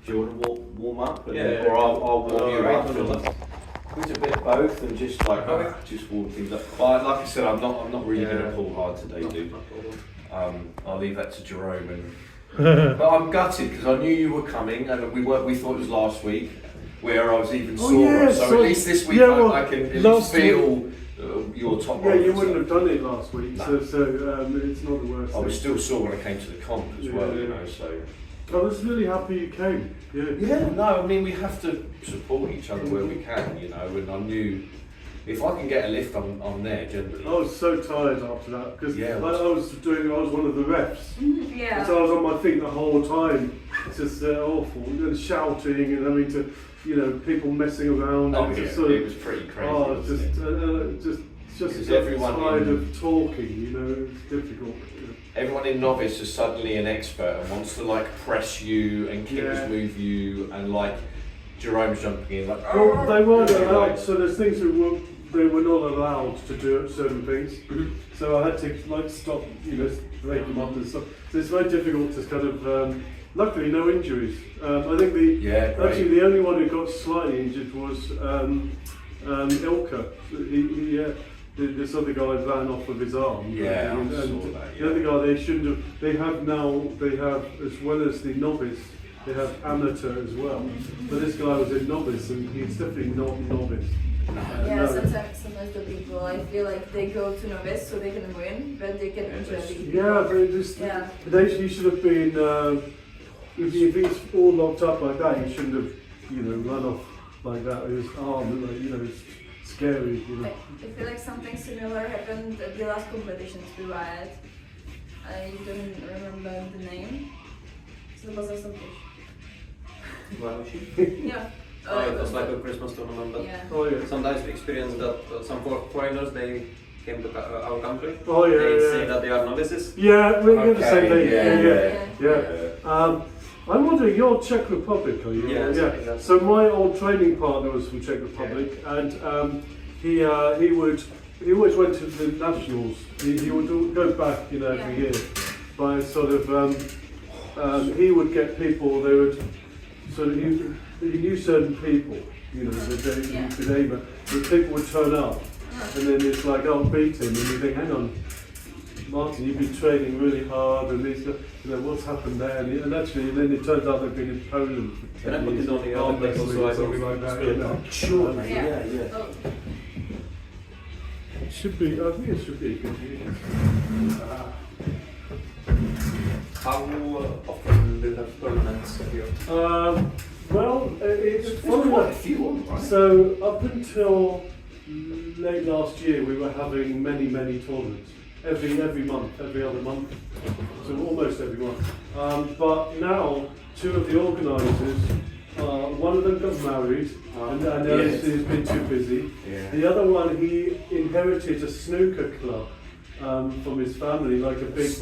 Do you want to warm up? And Yeah. Or I'll warm you Right. up. It's a bit of both, and just like just warm things up. But like I said, I'm not really going to pull hard today, dude. I'll leave that to Jerome. And but I'm gutted because I knew you were coming, and we thought it was last week, where I was even sore. So at least this week I can at least feel your top. Yeah, you wouldn't have done it last week, so it's not the worst. I was still sore when I came to the comp as well, you know. So I was really happy you came. Yeah, no, I mean we have to support each other where we can, you know. And I knew if I can get a lift, I'm there generally. I was so tired after that because I was one of the refs. Yeah. So I was on my feet the whole time. It's just awful, and shouting and having to, people messing around. Oh, yeah, it was pretty crazy. Oh, just everyone tired of talking. It's difficult. Everyone in novice is suddenly an expert and wants to like press you and move you and like Jerome's jumping in like. Well, they weren't allowed. So there's things they were not allowed to do certain things. So I had to stop, break them up and stuff. So it's very difficult to kind of. Luckily, no injuries. I think the only one who got slightly injured was Ilka. This other guy ran off with his arm. Yeah, and I saw that. The other guy, they shouldn't have. They have as well as the novice, they have amateur as well. But this guy was a novice, and he's definitely not novice. Sometimes the people, I feel like they go to novice so they can win, but they can injure the people. Yeah, but he should have been. If he's all locked up like that, he shouldn't have, run off like that with his arm. It's scary. I feel like something similar happened at the last competitions we were at. I don't remember the name. So it was a something. Yeah. It was like a Christmas tournament, but sometimes we experience that some foreigners, they came to our country. They say that they are novices. Yeah, we get the same thing. Yeah. I'm wondering, you're Czech Republic, are you? Yes, exactly. So my old training partner was from Czech Republic, and he always went to the nationals. He would go back, every year. By sort of, he would get people. They would sort of he knew certain people, that he could aim at. But people would turn up, and then it's like, I'll beat him, and you think, hang on, Martin, you've been training really hard, and these, what's happened there? And actually, then it turns out they've been in Poland for 10 years. Something like that. Sure. It should be. I think it should be a good year. How often do you have tournaments here? It's quite a few on, right? So up until late last year, we were having many tournaments. Every month, every other month, so almost every month. But now, two of the organisers, one of them got married, and he's been too busy. Yeah. The other one, he inherited a snooker club from his family, like a big,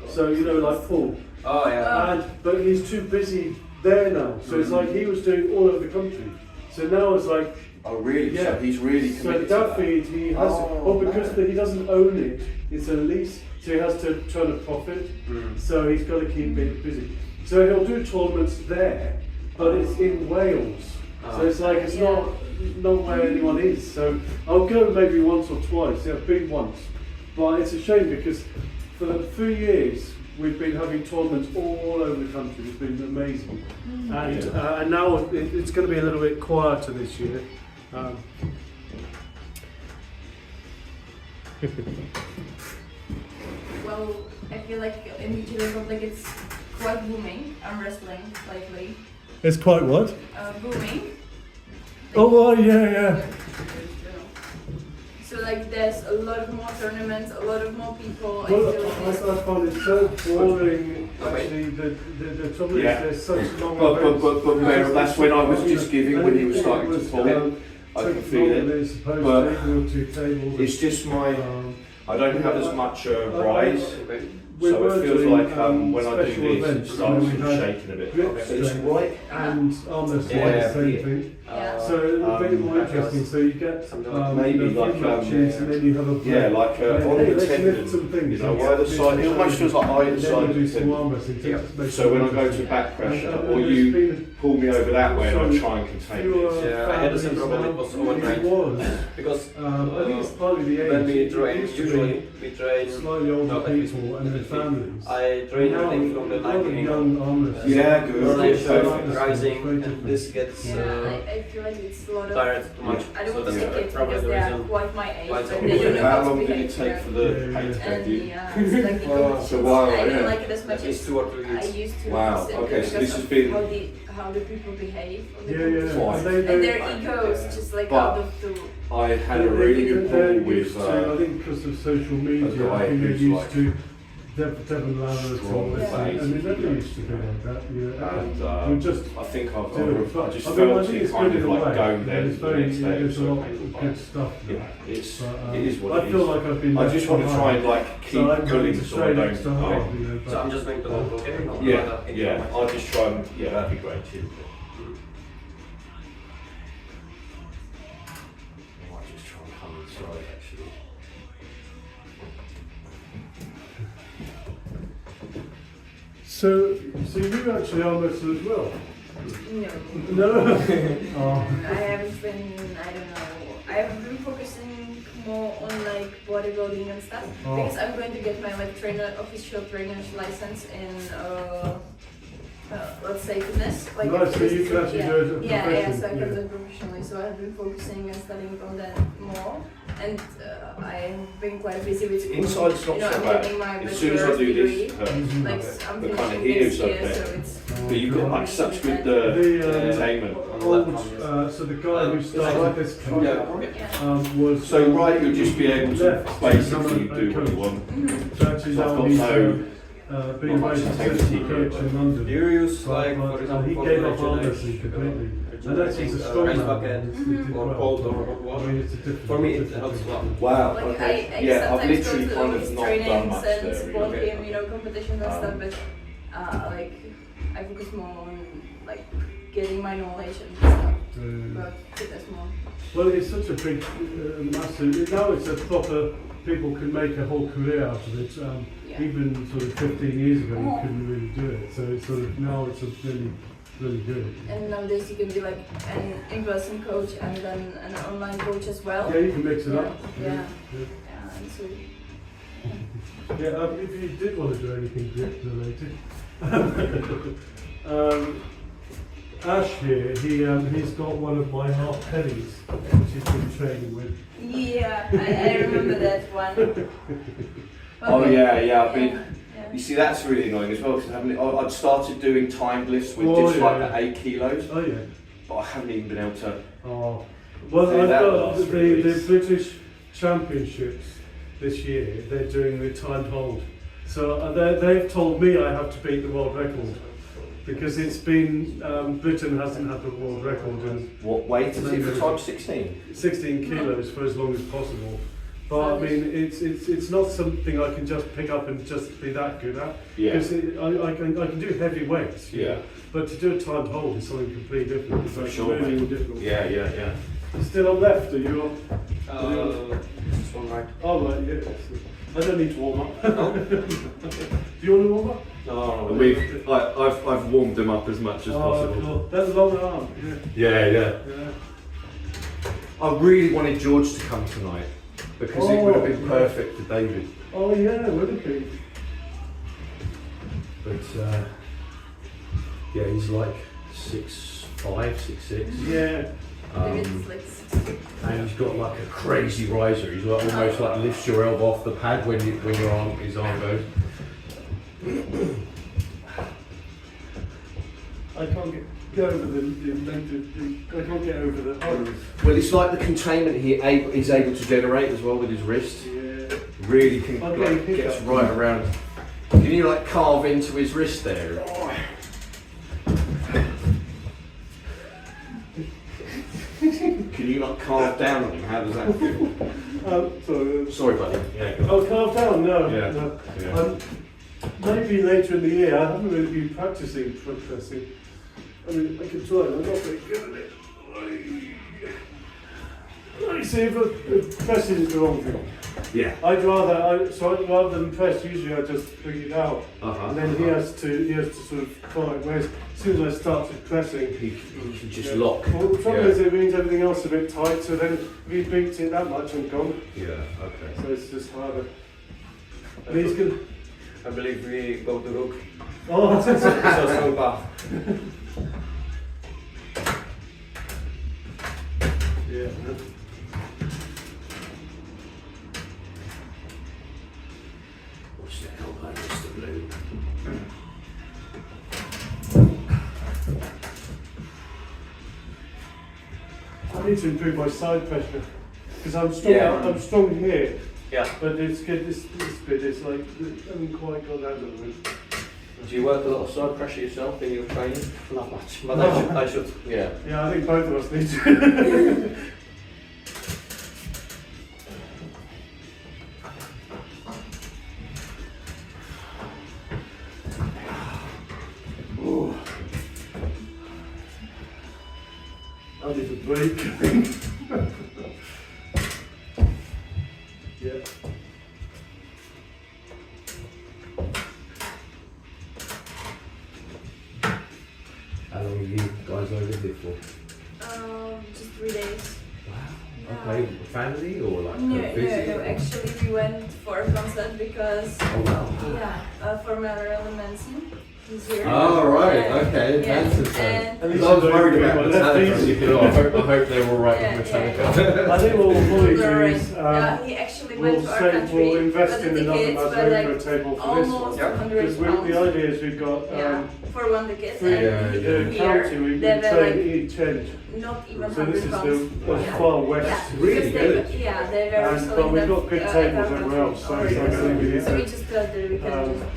so like Paul. Oh yeah. But he's too busy there now, so it's like he was doing all over the country. So now it's like. Oh really? Yeah. So he's really committed to that. He has because he doesn't own it. It's a lease, so he has to turn a profit. So he's got to keep it busy. So he'll do tournaments there, but it's in Wales. So it's like it's not where anyone is. So I'll go maybe once or twice. I've been once, but it's a shame because for 3 years we've been having tournaments all over the country. It's been amazing, and now it's going to be a little bit quieter this year. Well, I feel like in the Czech Republic it's quite booming. I'm wrestling lately. It's quite what? Booming. Yeah. So there's a lot more tournaments, a lot more people. I find it so boring. Actually, the trouble is there's such long events. But that's when I was just giving when he was starting to pull it. I can feel it. But it's just I don't have as much rise. So it feels like when I do this, it starts shaking a bit. It's right. And arm wrestling, the same thing. So it'll be more interesting. So you get maybe matches, and then you have a like on the tendon. Either side. It almost feels like either side of the tendon. So when I go to back pressure, or you pull me over that way and I try and contain this. Yeah, I had the same problem. It was overnight. Because I think it's partly the age. when we It train, used to be usually we train slightly older not like people and their families. I train Now, everything from the a lot of 19 young armors. Yeah, good. coordination, Perfect. rising, Very and different. this gets I feel like it's a lot of. tired too much. I don't So want to that's say kids probably because the they are reason. quite my age, why it's but okay. they don't know How how to long did it behave. take for the paint to And take you? yeah, it's like the It's a while, I yeah. didn't like it as much At least as 2 or 3 I weeks. used to. Wow, simply okay, so because this has of been- how the people behave on the Yeah, yeah. Fine. and their egos just like But- out of the. I had a really good They're call used with. to, I think because of social media, guy I think they're who's used like to Devon Lammers strong or Yeah. I mean, never used to be like that. You know, And we just I think do it. I just I felt think it it's kind good of in a like way. going there It's the very, next day. there's a so lot painful of by. good stuff. Yeah, it's But, it is what I it feel is. like I've been. I just want to left try and behind. like keep So I'm pulling going to so I train don't. extra hard, you know. So I'm just going to go, okay? Yeah, I'll just try and that'd be great too. I might just try and come inside actually. So you actually are wrestler as well? No. No. I haven't been, I don't know, I have been focusing more on like bodybuilding and stuff because I'm going to get my like official trainer's license in let's say fitness. Like Nice, so you can actually do it as a yeah, profession, so I can yeah. do it professionally. So I've been focusing and studying on that more, and I've been quite busy with school. Inside's not so I'm bad. getting my As soon as I bachelor's do degree. this, hurts. Like I'm The kind of finishing heels next year, okay. so it's. But you've got like such good entertainment. So the guy who started this club Yeah. was. So right, you'll just be able to left basically become a do what you coach. want. So actually So I've now got he's being not much very integrity successful here, coach but- in London. Do you use like, But, for example, he for gave up regeneration, armwrestling completely. And that's he's a raise strong man. bucket or cold or hot I water? mean, it's a different. For me, it different helps a thing. lot. Wow. Like Okay. I Yeah, I've sometimes literally go to kind all of these not done trainings much and there. support Really. him, competitions and stuff, but like I focus more on like getting my knowledge and stuff about fitness more. Well, it's such a big, massive. Now it's a proper. People can make a whole career out of it. Yeah. Even sort of 15 years ago, you couldn't really do it. So it's sort of now it's a really, really good. And nowadays you can be like an in-person coach and then an online coach as well. Yeah, you can mix it Yeah, up. yeah. Yeah. And so Yeah, if you did want to do anything grip related, Ash here, he's got one of my half pennies, which he's been training with. yeah, I remember that one. Oh yeah, I've been. Yeah. You see, that's really annoying as well because I'd started doing timed lifts with Oh, just yeah, like yeah. the 8 kilos, Oh yeah. but I haven't even been able to. Oh. Well, So I've that got last the 3 weeks. British Championships this year. They're doing the timed hold. So they've told me I have to beat the world record because it's been Britain hasn't had the world record in What weight is it for time 16? 16 kilos for as long as possible. But I mean, it's not something I can just pick up and just be that good at. Yeah. Because I can do heavy weights. you Yeah. know, But to do a timed hold is something completely different. It's For like sure, really mate. difficult. Yeah. Still on left, are you on? This one right. Oh, right, yeah. I don't need to warm up. No? Do you want to warm up? No, I've warmed them up as much as possible. Cool. That's a long arm. Yeah. Yeah. I really wanted George to come tonight because it would have been perfect for David. Oh, yeah, would it be? But yeah, he's like 6'5", 6'6". Yeah. David's like 60. And he's got like a crazy riser. He's like almost like lifts your elbow off the pad when your arm his arm goes. I can't get over I can't get over the. Well, it's like the containment he's able to generate as well with his wrist. Yeah. Really can Okay, like, pick gets up. right around. Can you like carve into his wrist there? Can you like carve down on him? How does that feel? Sorry, buddy. Yeah. Go on. Oh, carve down? No. Yeah. No. Yeah. Maybe later in the year. I haven't really been practicing front pressing. I mean, I can try. I'm not very good at it. You see, if pressing is the wrong thing. Yeah. I'd rather rather than press, usually I just bring it out, and then he has to sort of follow it. Whereas as soon as I started pressing, He can just lock. Well, the trouble is it means everything else is a bit tight. So then if he beats it that much, I'm gone. Yeah. Okay. So it's just harder. And he's good. I believe we go to rook. Oh, So strong path. yeah. What's the hell, Mr. Blue? I need to improve my side pressure because I'm strong. Yeah. I'm strong here, Yeah. but it's good. This bit is like I haven't quite got that at the moment. Do you work a lot of side pressure yourself in your training? Not much, but No. I should. Yeah. Yeah, I think both of us need to. Oh. I need a break, I think. Yeah. How long are you guys over here for? Just 3 days. Wow. Okay. Family or like No, visit? no, actually we went for a concert because, Oh wow. for Marilyn Manson. He's here. Oh right. Yeah. Okay. Yeah. Manson fan. And At I least was I'm worried doing about my left Metallica. easy. You know, I hope they were all right Yeah, with yeah. Metallica. I think what we'll probably do Alright. is He actually went we'll, to our country, we'll invest but in the another tickets were Mazzola like table for this one. almost Yeah. 100 Because pounds. the idea is we've got For one ticket, three and Yeah, the here county, we they were trade like each end. not even So this 100 is pounds. the Yeah. far west. Yeah, Really because they, good. they were But selling we've them, got good at tables our everywhere else, so country I already. don't think we need So we to just thought that we can just,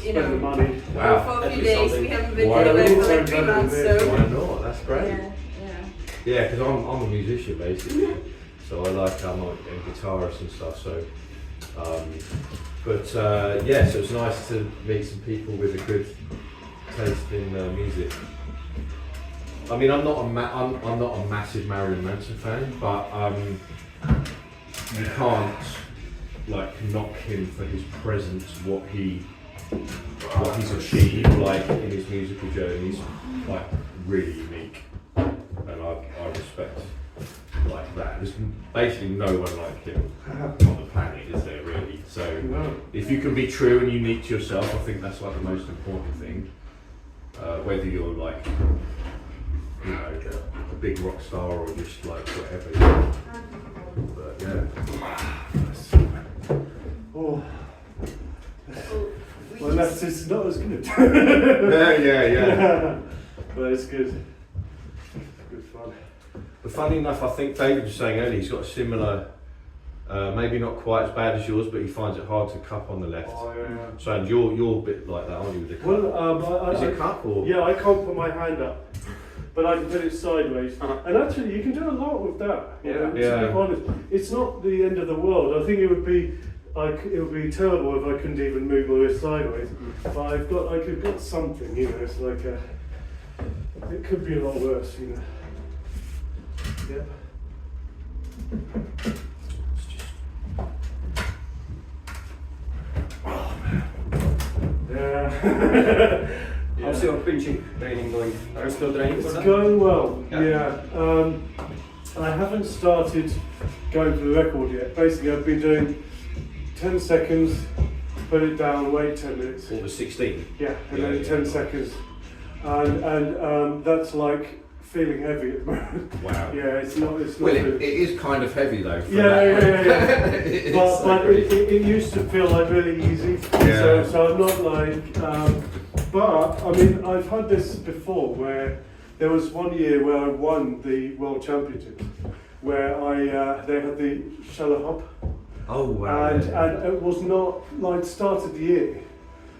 spend the money. Wow. for a At few least days. something. We haven't been Why anywhere not? for like 3 months, so Why not? That's great. yeah, yeah. Yeah, because I'm a musician basically, so I'm a guitarist and stuff. So, yeah, so it's nice to meet some people with a good taste in music. I mean, I'm not a massive Marilyn Manson fan, but you can't like knock him for his presence, what he's achieved, like in his musical journeys, like really unique, and I respect like that. There's basically no one like him on the planet, is there really? So No. if you can be true and unique to yourself, I think that's like the most important thing. Whether you're like, you know, a big rock star or just like whatever. But yeah. Oh, So we well, just- that's it's not as good. Yeah. But it's good. Good fun. But funny enough, I think David was saying earlier he's got a similar, maybe not quite as bad as yours, but he finds it hard to cup on the left. Oh, yeah. So and you're a bit like that, aren't you, with the cup? Well, Is it cup or? yeah, I can't put my hand up, but I can put it sideways. Uh-huh. And actually, you can do a lot with that. You know, Yeah. To be honest, it's not the end of the world. I think it would be terrible if I couldn't even move my wrist sideways. But I've got something. You know, it's like it could be a lot worse. You know. Yeah. It's just, Yeah. How's your pinching training going? Are you still training for It's that? going well. Yeah. Yeah. I haven't started going for the record yet. Basically, I've been doing 10 seconds, put it down, wait 10 minutes. what was 16? Yeah, and Yeah, then yeah. 10 seconds. And that's like feeling heavy at the moment. Wow. Yeah, it's not Well, good. it is kind of heavy though. For Yeah, that. yeah. It's But like really- it used to feel like really easy. Yeah. So I'm not like, but I mean, I've had this before where there was one year where I won the World Championships, where they had the shallow hop, Oh wow. and it was not like started the year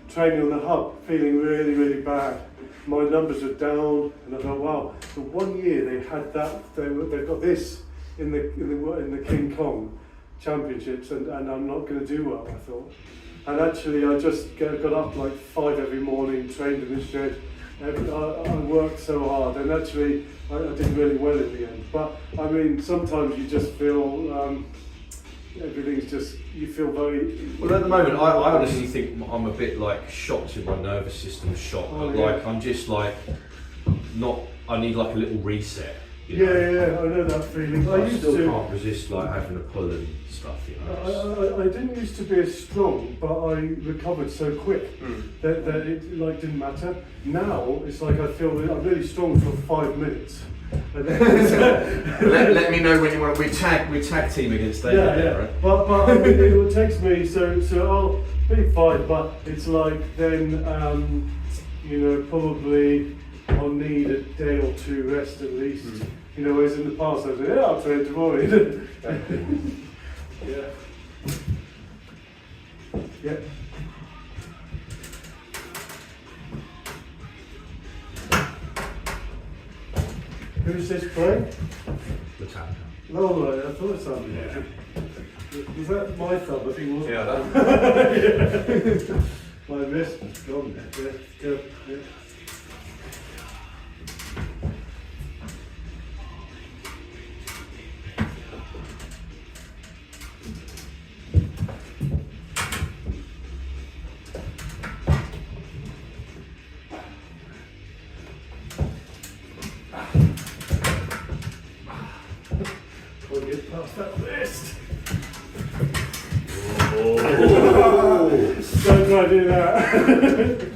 training on the hop, feeling really, really bad. My numbers were down, and I thought, wow. So 1 year they had that. They've got this in the King Kong Championships, and I'm not going to do well. I thought, and actually I just got up like 5 every morning, trained in the shed. I worked so hard, and actually I did really well in the end. But I mean, sometimes you just feel everything's just, you feel very... Well, at the moment, I honestly think I'm a bit like shocked in my nervous system, shot. Oh, like yeah. I'm just like not. I need like a little reset. You know? Yeah, I know that feeling. I still can't resist like having a pull and stuff. You know. I didn't used to be as strong, but I recovered so quick that it like didn't matter. Now it's like I feel I'm really strong for 5 minutes. And then let me know when you want. We tag team against David. Yeah. Right? But I mean, it takes me so I'll be fine. But it's like then you know, probably I'll need a day or two rest at least. You know, whereas in the past I was like, yeah, I'll train tomorrow. Yeah. Yeah. Who's this playing? The tag. No, I thought it sounded like it. Was that my thumb? I think it was. Yeah, that. Yeah. My wrist is gone. Yeah, good. Yeah. Can't get past that wrist. Don't try to do that.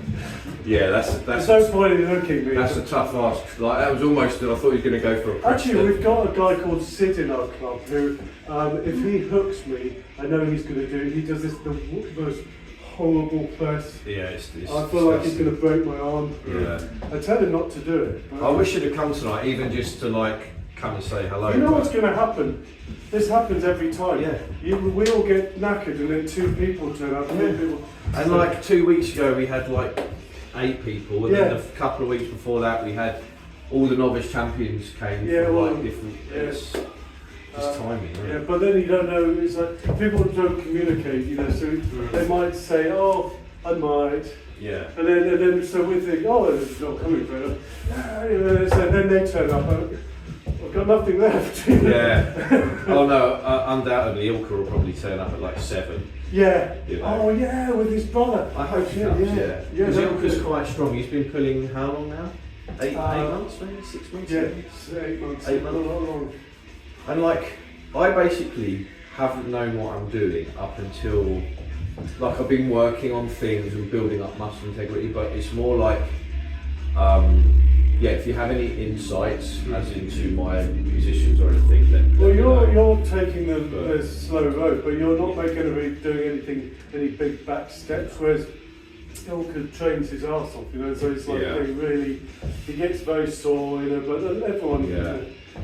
Yeah, that's There's no point in looking me. that's a tough ask. Like that was almost. I thought you were going to go for a. Actually, we've got a guy called Sid in our club who, if he hooks me, I know he's going to do. He does this the most horrible press. Yeah, it's I feel like he's going to break my arm. Yeah. I tell him not to do it. But I wish you'd have come tonight, even just to like come and say hello. you know what's going to happen? This happens every time. Yeah. We all get knackered and then 2 people turn up. Yeah. And like 2 weeks ago, we had like 8 people, and then Yeah. a couple of weeks before that, we had all the novice champions came Yeah, from well, like different. It's just timing. Isn't Yeah, it? but then you don't know. It's like people don't communicate. You know, so they might say, "Oh, I might." Yeah. And then so we think, oh, it's not coming for it. You know, so then they turn up. I've got nothing left. Yeah. Oh no, undoubtedly Ilka will probably turn up at like 7. Yeah. You know. Oh yeah, with his brother. I hope he Yeah, does, yeah. yeah. Yeah, Because that- Ilka's quite strong. He's been pulling how long now? 8 months, maybe 6 months. Yeah, it's 8 months. 8 months. Not long. And like, I basically haven't known what I'm doing up until, like, I've been working on things and building up muscle integrity, but it's more like, yeah, if you have any insights as into my positions or anything, then Well, let me know. you're taking the slow road, but you're not going to be doing any big back steps, whereas Ilka trains his arse off, you know, so it's like Yeah. he gets very sore, you know, but everyone Yeah.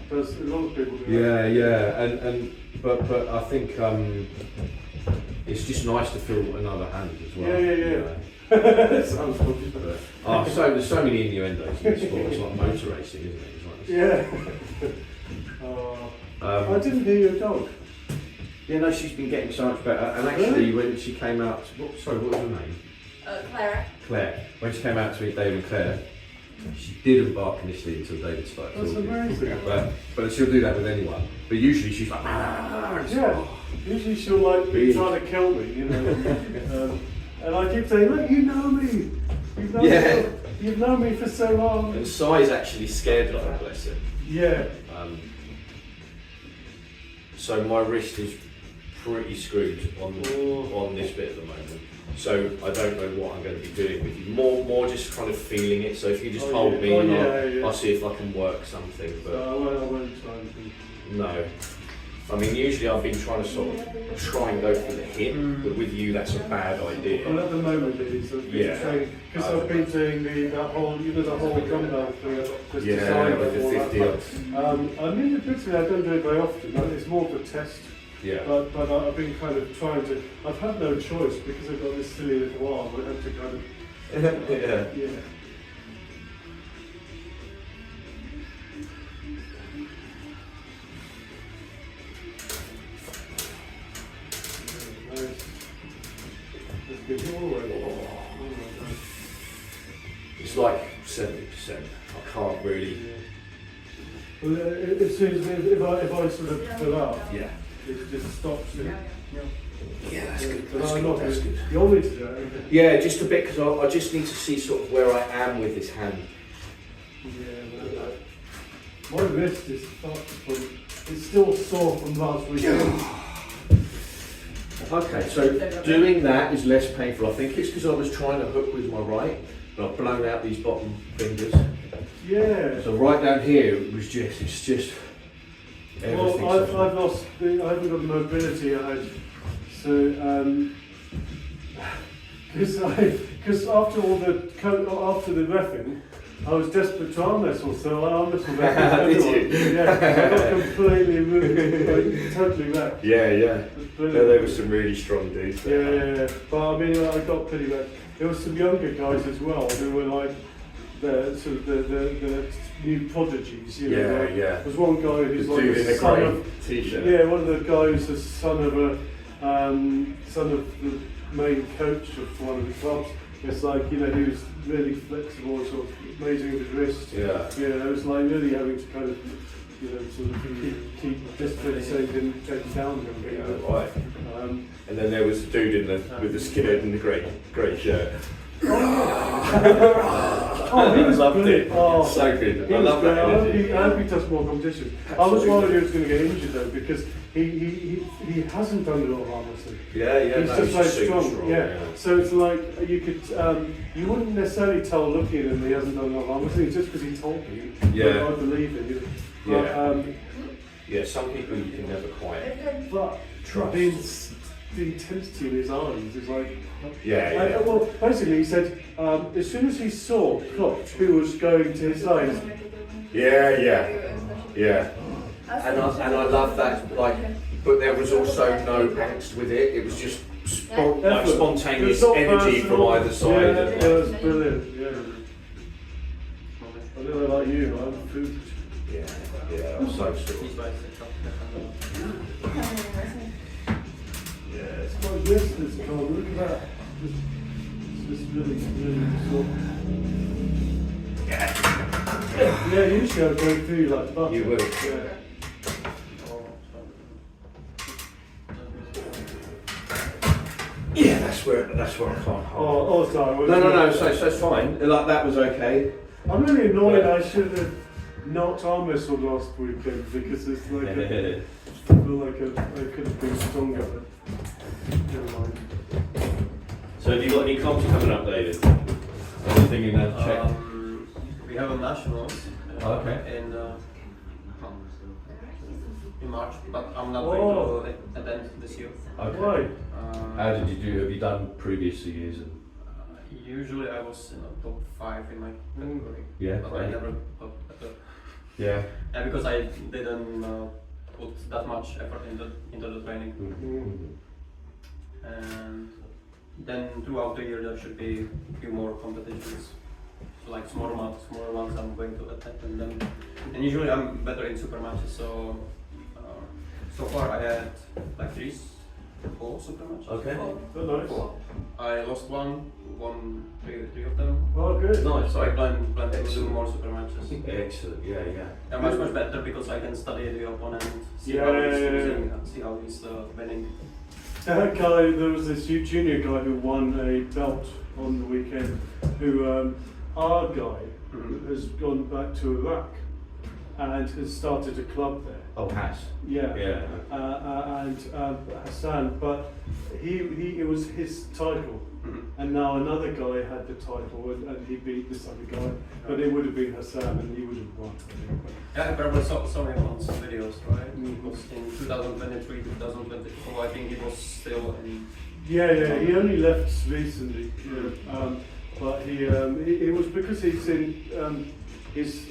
does, a lot of people do Yeah, yeah, but I think it's just nice to feel another hand as well. Yeah. you know. that. Sounds good. But, there's so many innuendos in this sport. It's like motor racing, isn't it? It's like, Yeah. I didn't hear your dog. Yeah, no, she's been getting so much better. And actually, when she came out, what was her name? Clara. Claire. When she came out to meet David and Claire, she didn't bark initially until David started That's talking. amazing. But she'll do that with anyone. But usually she's like, and it's Yeah. like, Usually she'll like be Really? trying to kill me, you know. And I keep saying, look, you know me. You've known me for so long. And Sai's actually scared of her, bless her. Yeah. So my wrist is pretty screwed on this bit at the moment. So I don't know what I'm going to be doing with you. More just kind of feeling it. So if you just hold me, and I'll see if I can work something. But I won't try anything. no. I mean, usually I've been trying to sort of try and go for the hip, but with you that's a bad idea. Well, at the moment it is. Yeah. Because I've been doing the whole dumbbell thing. Just Yeah, design like the all that 50 ups. I mean, admittedly, I don't do it very often. It's more of a test. Yeah. But I've been kind of trying to. I've had no choice because I've got this silly little arm. I have to kind of. Yeah. Yeah. Nice. Let's get all the way. It's like 70%. I can't really. Yeah. Well, as soon as if I sort of fill up, Yeah. it just stops it. Yeah, that's good. But That's I'm good. not That's really- good. You want me to do it? Yeah, just a bit because I just need to see sort of where I am with this hand. Yeah, my wrist is it's still sore from last weekend. Okay, so doing that is less painful. I think it's because I was trying to hook with my right, but I've blown out these bottom fingers. Yeah. So right down here, it's just everything's. Well, I've lost. I haven't got the mobility I had. So, because after the reffing, I was desperate to arm wrestle, so I arm wrestled everyone. Did you? Yeah, I got completely like, totally wrecked. Yeah. It was brilliant. Yeah, there were some really strong dudes there. Yeah. But I mean, I got pretty wrecked. There were some younger guys as well who were like the new prodigies. You know, like, Yeah. There was one guy who's The like dude in the the son grey of. t-shirt. Yeah, one of the guys is son of the main coach of one of the clubs. It's like, you know, he was really flexible, sort of amazing with his wrist. Yeah. You know, it was like really having to kind of, you know, sort of keep discipline so he didn't take it down. Yeah, right. Um, And then there was a dude with the skinhead in the grey shirt. Oh, he was loved brilliant. it. Oh, So good. he I was love great. that energy. I hope he does more competitions. I was worried he was going to get injured though, because he hasn't done a lot of arm wrestling. Yeah. He's No, just like super strong. Yeah. So it's like you could, you wouldn't necessarily tell looking at him that he hasn't done a lot of arm wrestling just because he told you. Yeah. But I believe it. You know. Yeah. But, Yeah, some people you can never quite. but Trust. the intensity in his eyes is like. Yeah. Well, basically, he said as soon as he saw Klopp, who was going to his side. Yeah. And I love that, like, but there was also no angst with it. It was just spontaneous It's not energy from personal. either side. Yeah, and, it was brilliant. Yeah. I don't know about you, I'm food. yeah, I'm so sort of. Yeah, it's my wrist that's gone. Look at that. It's just really sore. Yeah, usually I go through like butter. You will. Yeah. Yeah, that's where I can't hold. Oh, sorry. No, so it's fine. Like that was okay. I'm really annoyed. I should have not arm wrestled last weekend because it's like I feel like I could have been stronger. But never mind. So have you got any comps coming up, David? Anything in that check? We have a nationals Okay. in March, but I'm not going to attend this year. Okay. Why? How did you do? Have you done previous years? And Usually I was in the top 5 in my category, yeah, but I right. never got better. Yeah. Because I didn't put that much effort into the training. And then throughout the year there should be a few more competitions. So like smaller ones I'm going to attend them. And usually I'm better in super matches, so so far I had like 4 super matches. Okay. Oh, nice. 4. I lost one, won 3 of them. Oh, good. Nice. So I plan to do Excellent. more super matches. Excellent. Yeah. They're much better because I can study the opponent, see Yeah, how he's yeah. losing, see how he's winning. That guy, there was this junior guy who won a belt on the weekend, who, our guy, has gone back to Iraq and has started a club there. Oh, Hass. Yeah. Yeah. And Hassan, but it was his title, and now another guy had the title, and he beat this other guy, but it would have been Hassan, and he would have won. Yeah, I probably saw him on some videos, right? Mhm. It was in 2023, 2024, I think he was still in. Yeah, he only left recently, but it was because he's in he's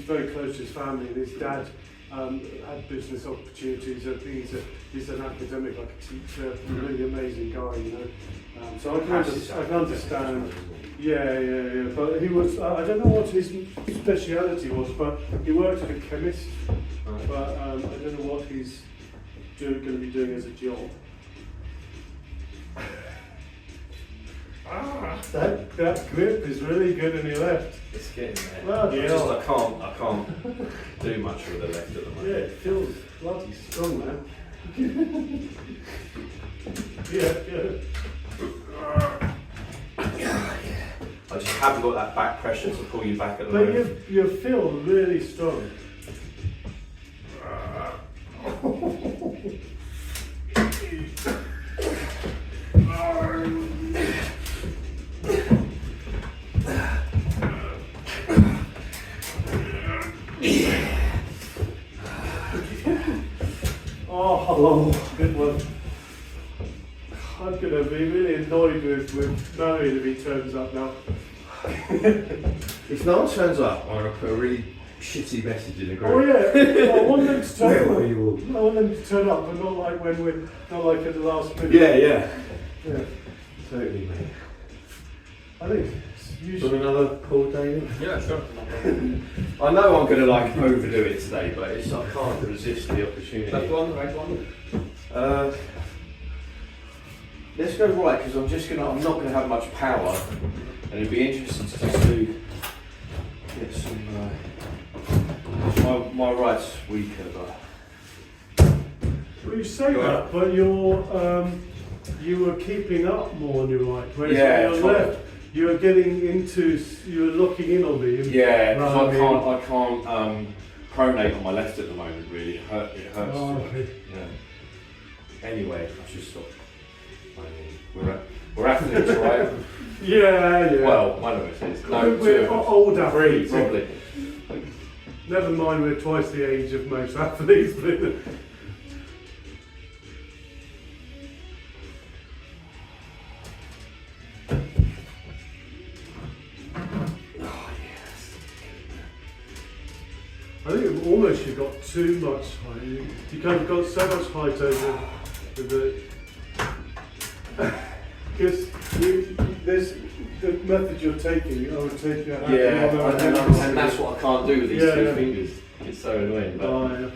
very close to his family, and his dad had business opportunities. I think he's an academic, like a teacher, really amazing guy, you know. So I can understand. Yeah. But he was, I don't know what his speciality was, but he worked as a chemist. But I don't know what he's going to be doing as a job. That grip is really good on your left. It's getting there. Well, I can't. do much with the left at the Yeah, moment. it feels bloody strong, man. Yeah. I just haven't got that back pressure to pull you back at the But moment. you feel really strong. Oh, good one. I'm going to be really annoyed with Marion if he turns up now. If no one turns up, I'm going to put a really shitty message in the group. Oh yeah, I want them to turn Where up. were you all? I want them to turn up, but not like when we're not like at the last minute. Yeah. Yeah. Totally, mate. I think it's Do usually. you want another pull, David? Yeah, sure. I know I'm going to like overdo it today, but it's, I can't resist the opportunity. Left one, right one. Let's go right, because I'm not gonna have much power, and it'd be interesting to just get some. My right's weaker, but Well, you say that, but you were keeping up more on your right, whereas Yeah, on your totally. left, you were getting into, you were locking in on me. yeah, Rather because than- I can't pronate on my left at the moment. Really, it hurts. Oh, too much. okay. Yeah. Anyway, I should stop. We're athletes, right? Yeah. Well, one of us is. No, we're two of us. old Three, athletes. probably. Never mind, we're twice the age of most athletes. Oh yes. I think almost you got too much height. You kind of got so much height over the. Because there's the method you're taking. I would take your hand. Yeah, and that's what I can't do with these Yeah, two yeah. fingers. It's so annoying. But Oh, yeah.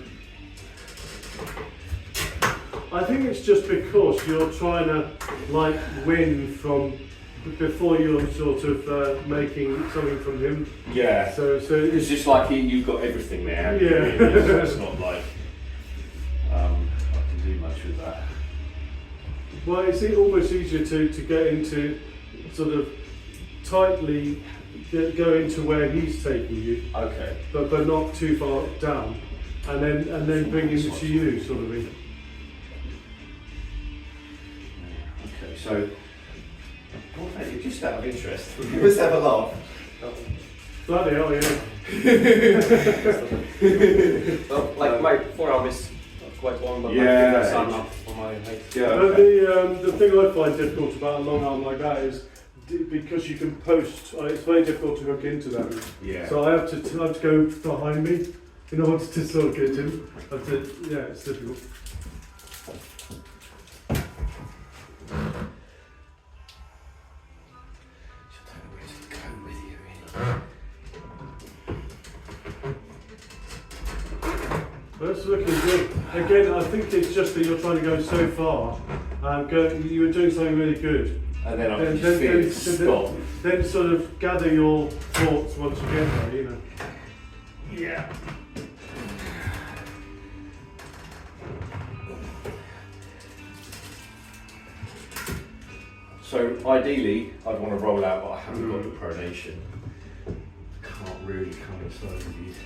I think it's just because you're trying to like win from before you're sort of making something from him. yeah, So it's it's just like you've got everything there. haven't you, Yeah. really? So it's not like I can do much with that. well, it's almost easier to get into sort of tightly go into where he's taking you, Okay. but not too far down, and then bring him to you, sort of thing. Okay. So, what mate, just out of interest, let's have a laugh. Bloody hell, yeah. Well, like my forearm is quite long, but Yeah. my fingers are not for my height. Yeah. But Okay. the thing I find difficult about a long arm like that is because you can post. It's very difficult to hook into that. Yeah. So I have to go behind me in order to sort of get him. It's difficult. I don't know where to go with you, really. That's looking good. Again, I think it's just that you're trying to go so far. You were doing something really good. And then I can just feel it stop. Then sort of gather your thoughts once you get there, you know. Yeah. So ideally, I'd want to roll out, but I haven't got the pronation. Can't really come inside of these.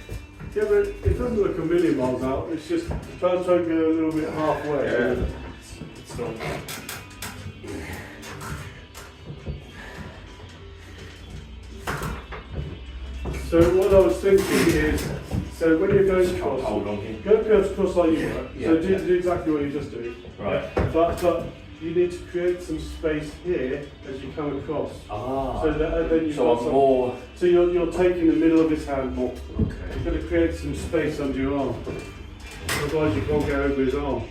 Yeah, but it doesn't look a million miles out. It's just try and go a little bit halfway. Yeah. It's not. So what I was thinking is, so when you're going Just can't across, hold on here. go across like you were. Yeah, So do yeah. exactly what you just do. Right. But you need to create some space here as you come across. Ah. So that and then you've So got I'm some, more. So you're taking the middle of his hand more. Okay. You've got to create some space under your arm. Otherwise you can't get over his arm.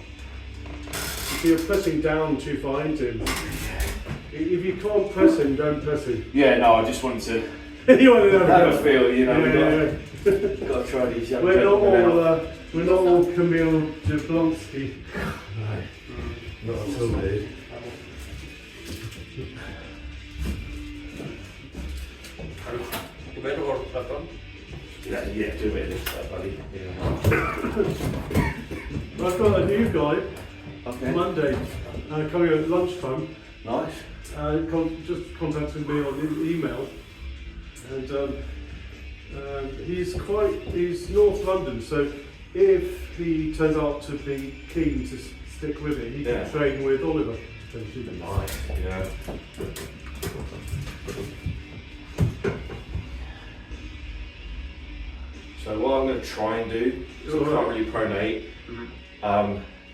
If you're pressing down too far into him. If you can't press him, don't press him. Yeah, no, I just wanted to You want to have a feel, you know. Yeah. We've got to try these young We're not gentlemen out. all Camille Jablonski. No, not at all, dude. Better or left on? Yeah, do it this way, buddy. Yeah. I've got a new guy, Okay. Monday, coming at lunchtime. Nice. Just contacted me on email, and he's North London, so if he turns out to be keen to stick with it, he can train with Oliver. Potentially. Nice. Yeah. So what I'm going to try and do, because I can't really pronate,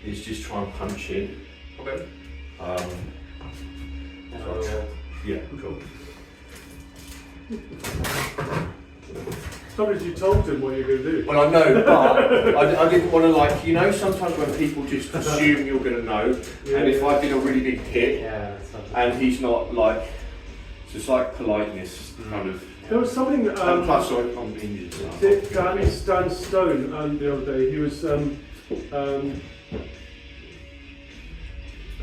is just try and punch in. Okay. Yeah, cool. Sometimes you told him what you're going to do. Well, I know, but I didn't want to, like, you know, sometimes when people just assume you're going to know, and if I did a really big hit, and he's not, like, it's just like politeness, kind of. There was something. And plus, I'm injured. So. Danny Stan Stone the other day. He was. Oh,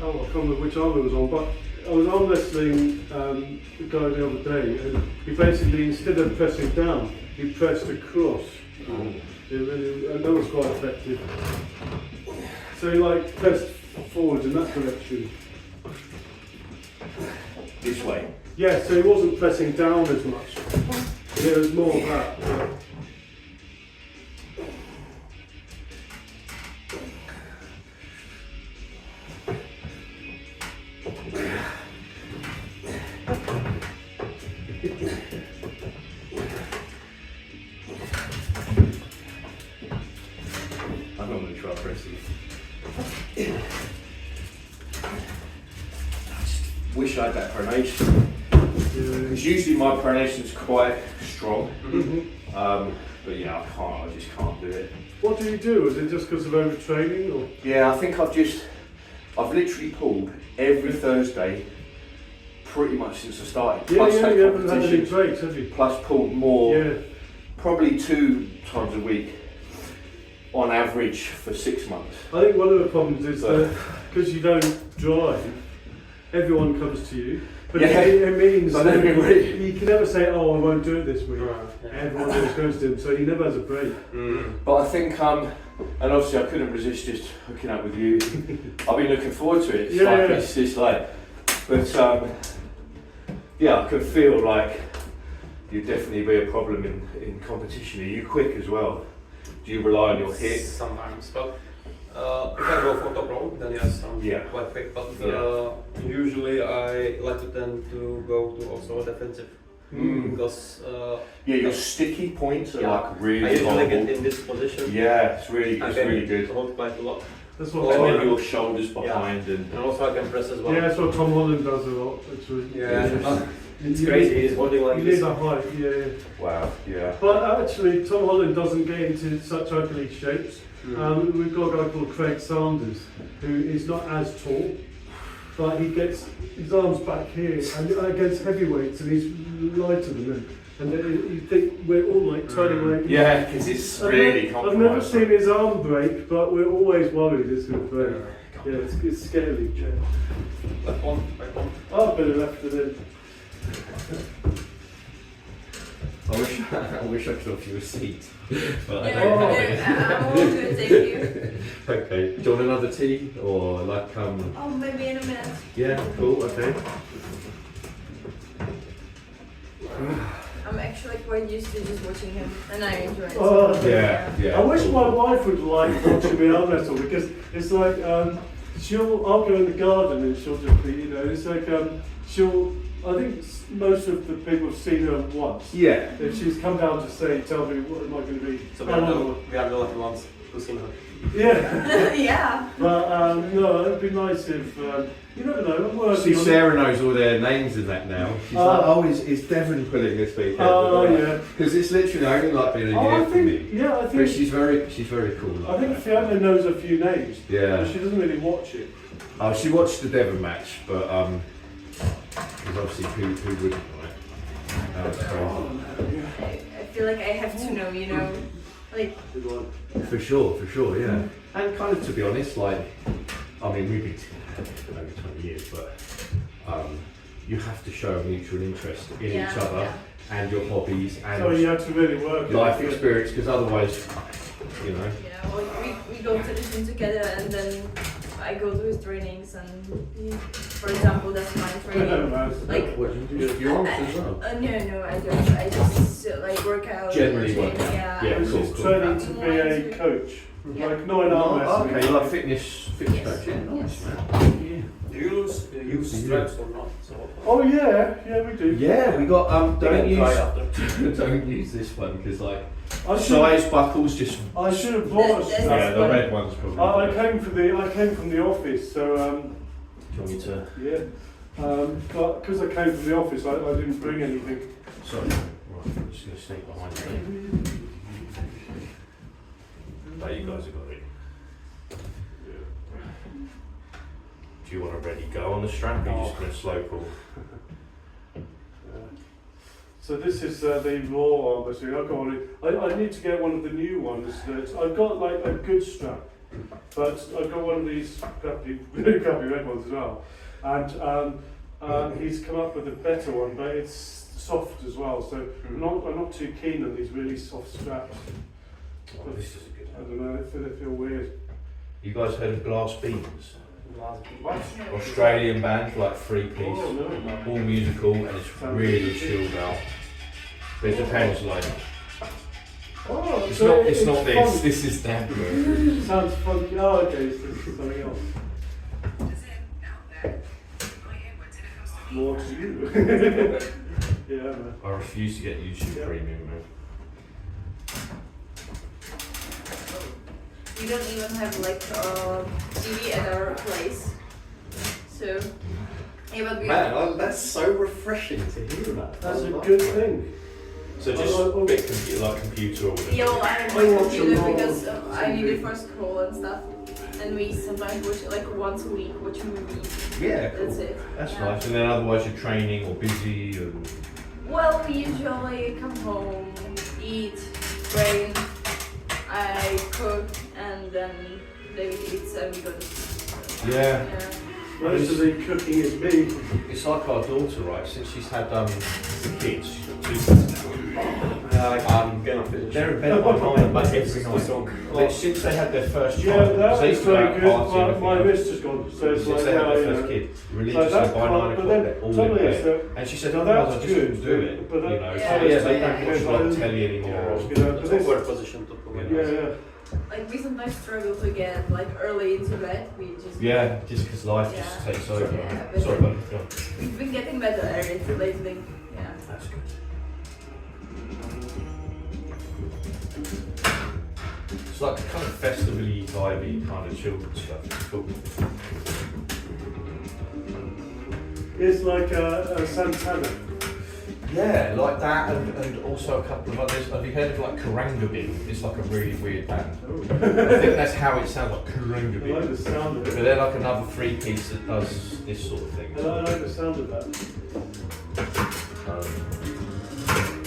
I can't remember which arm it was on, but I was arm wrestling the guy the other day, and he basically, instead of pressing down, he pressed across. And that was quite effective. So he like pressed forward in that direction. This way. Yeah, so he wasn't pressing down as much. It was more of that. I'm not going to try pressing. I just wish I had that pronation. Because usually my pronation is quite strong. But yeah, I just can't do it. What do you do? Is it just because of overtraining, or? Yeah, I think I've literally pulled every Thursday pretty much since I started. Yeah, plus you haven't had any competitions, breaks, have you? plus pulled more, Yeah. probably 2 times a week on average for 6 months. I think one of the problems is that because you don't drive, everyone comes to you. But it means I don't agree. you can never say, "Oh, I won't do it this week." Right, yeah. Everyone always goes to him, so he never has a break. But I think, and obviously I couldn't resist just hooking up with you. I've been looking forward to it. It's just like, but yeah, I can feel like you'd definitely be a problem in competition. Are you quick as well? Do you rely on your hit? Sometimes, but if I go for top rope, then yes, I'm quite quick. But usually I like to tend to go to also defensive because your sticky points are like really. I usually horrible. get in this position. Yeah, it's really good. Hold quite a lot. That's And what. then your shoulders behind And also I can press as well. Yeah, that's what Tom Holland does a lot. Actually. It's crazy. He's holding like You this. need a height. Yeah. Wow. Yeah. But actually, Tom Holland doesn't get into such ugly shapes. We've got a guy called Craig Sanders, who is not as tall, but he gets his arms back here and against heavyweights, and he's lighter than them. And you think we're all like turning away. Yeah, because it's really I've compromised. never seen his arm break, but we're always worried it's going to break. Yeah, it's scary. Left one. I've been left it in. I wish I could offer you a seat. But I'm all good, thank you. Okay. Do you want another tea or like Oh, maybe in a minute. Yeah, cool, okay. I'm actually quite used to just watching him, and I enjoy it. Oh, Yeah. I wish my wife would like watching me arm wrestle, because it's like I'll go in the garden and she'll just be, it's like I think most of the people have seen her once. Yeah. If she's come down to tell me what am I going to be. So we are the lucky ones who've seen her. Yeah. Yeah. But no, it'd be nice if you never know. I'm working See, on Sarah knows all their names in that now. She's like, is Devon pulling this weekend? Oh, yeah. Because it's literally only like been a year for me. Yeah, I But think. she's very cool. I think Fiona knows a few names. Yeah. But she doesn't really watch it. Oh, she watched the Devon match, but because obviously who wouldn't, right? So, I feel like I have to know, like. Good one. for sure, yeah. And kind of to be honest, like, I mean, we've been together for over 20 years, but you have to show a mutual interest in Yeah, each other yeah. and your hobbies So you and have to really work it. life experience, because otherwise, you know. Yeah, well, we go to the gym together, and then I go to his trainings, and he, for example, that's my training. Like, What you do? You're on as well. no, I don't. I just like work out. Generally train, work out. Yeah. Yeah. This Cool, is cool. training to be a coach, Yeah. like not an arm wrestling. Okay, you like fitness Yes. coach? Yeah, nice, Yes. man. Do you use straps or not? So Oh yeah, we do. Yeah, we got Don't try after. don't use this one because like I should size buckles just. I should have bought a That's- strap. Yeah, the red one's probably. I came from the office, so Do you want me to? yeah. Because I came from the office, I didn't bring anything. Sorry. Right, I'm just going to sneak behind you. No, you guys have got it. Do you want to ready go on the strap, or are you just going to slow pull? So this is the raw arm wrestling. I've got one. I need to get one of the new ones. That I've got like a good strap, but I've got one of these crappy red ones as well. And he's come up with a better one, but it's soft as well. So I'm not too keen on these really soft straps. Oh, this is a good I one. don't know. They feel weird. You guys heard of Glass Beans? What? Australian band, like 3-piece, Oh no. all musical, and it's really chilled out. But it depends, like, Oh, it's so not this, fun. this is that version. Sounds funky. Oh, okay. So this is something else. More to you. Yeah, man. I refuse to get YouTube Yeah. Premium, man. We don't even have like TV at our place, so yeah, but we. that's so refreshing to hear that. That's a good thing. So just a bit computer or whatever. Yeah, well, I have I my watch computer them all. because I need it for school and stuff, and we sometimes watch like once a week, watch a movie. Yeah, That's cool. it. That's Yeah. nice. And then otherwise you're training or busy and Well, we usually come home, eat, train, I cook, and then David eats and we go to sleep. yeah. Yeah. Most of the cooking is me. It's like our daughter, right? Since she's had kids, she's got 2 kids now. They're in bed by 9 like every night. But since they had their first Yeah, child, that they is used to go very out good. partying My and wrist has gone, so it's since like they had now, their you first know. kid, So religiously that by 9 can't- o'clock, but then they're all in trouble is bed. that- And she said, Now otherwise I that's just good, couldn't do it, but you that- know. Yeah, So yeah, they yeah, don't watch yeah. like telly anymore. You know, but It's this, a work position to provide. yeah. Like we sometimes struggle to get like early into bed. We just Yeah, just because life Yeah. just takes over. Yeah, but- Sorry, buddy. Go on. We've been getting better at it lately. Yeah. That's good. It's like kind of festivally, vibey, kind of children's stuff. It's cool. It's like a Santana. Yeah, like that, and also a couple of others. Have you heard of like Karangabin? It's like a really weird band. I think that's how it sounds, like I like Karangabin. the sound of But it. they're like another 3-piece that does this sort of thing. I like the sound of that.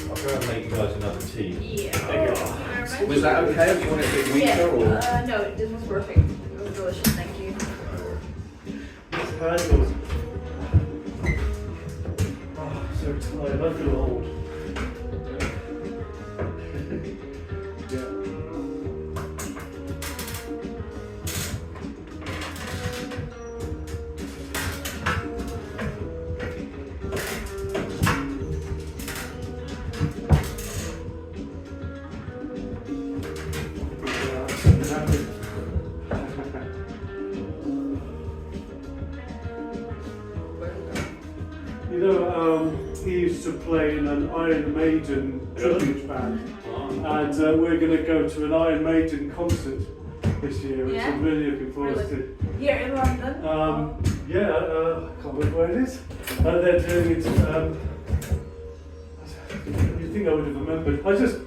I'll go and make you guys another tea. Yeah. There you go. Thank you very much. Was that okay? Do you want it a bit weaker Yeah. or? No, this was perfect. It was delicious. Thank you. It's handles. Oh, so tired. I feel old. Yeah. You know, he used to play in an Iron Maiden tribute band, and we're going to go to an Iron Maiden concert this year, which Yeah? I'm really looking forward Really? Here in London. to. I can't remember where it is. They're doing it. You'd think I would have remembered. I just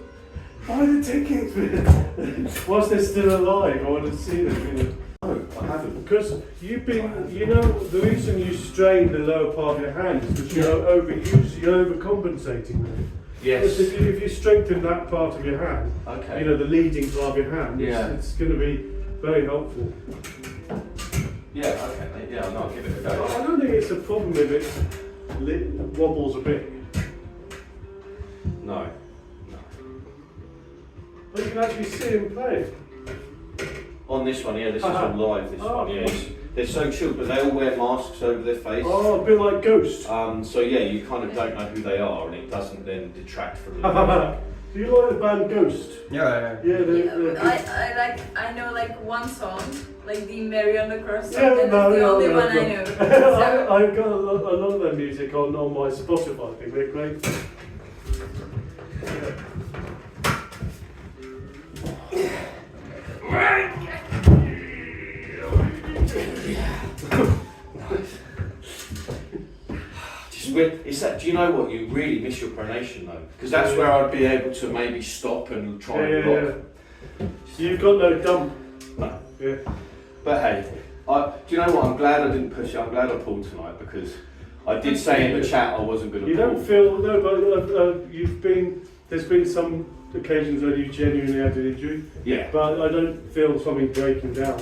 buy the tickets whilst they're still alive. I want to see them. You know. No, I haven't. Because you've been, you know, the reason you strain the lower part of your hand is because you're overusing, you're overcompensating. Yes. If you strengthen that part of your hand, Okay. you know, the leading part of your hand, Yeah. it's going to be very helpful. Yeah, okay, mate. Yeah, I'll give it a I go. don't think it's a problem if it's wobbles a bit. No. But you can actually see him play. On this one, yeah, this is on live, this one, yeah. They're so chilled, but they all wear masks over their face. Oh, a bit like Ghost. So yeah, you kind of don't know who they are, and it doesn't then detract from the music. Do you like the band Ghost? Yeah. I know like one song, like the Mary on the Cross song. Yeah, That's the only one I know. So, I've got a lot of their music on my Spotify thing. They're great. It's that, do you know what, you really miss your pronation though, because that's where I'd be able to maybe stop and try and rock. You've got no dump. No. Yeah. But hey, do you know what, I'm glad I didn't push it, I'm glad I pulled tonight, because I did say in the chat I wasn't going to pull. You don't feel, no, but there's been some occasions where you genuinely had an injury. Yeah. But I don't feel something breaking down.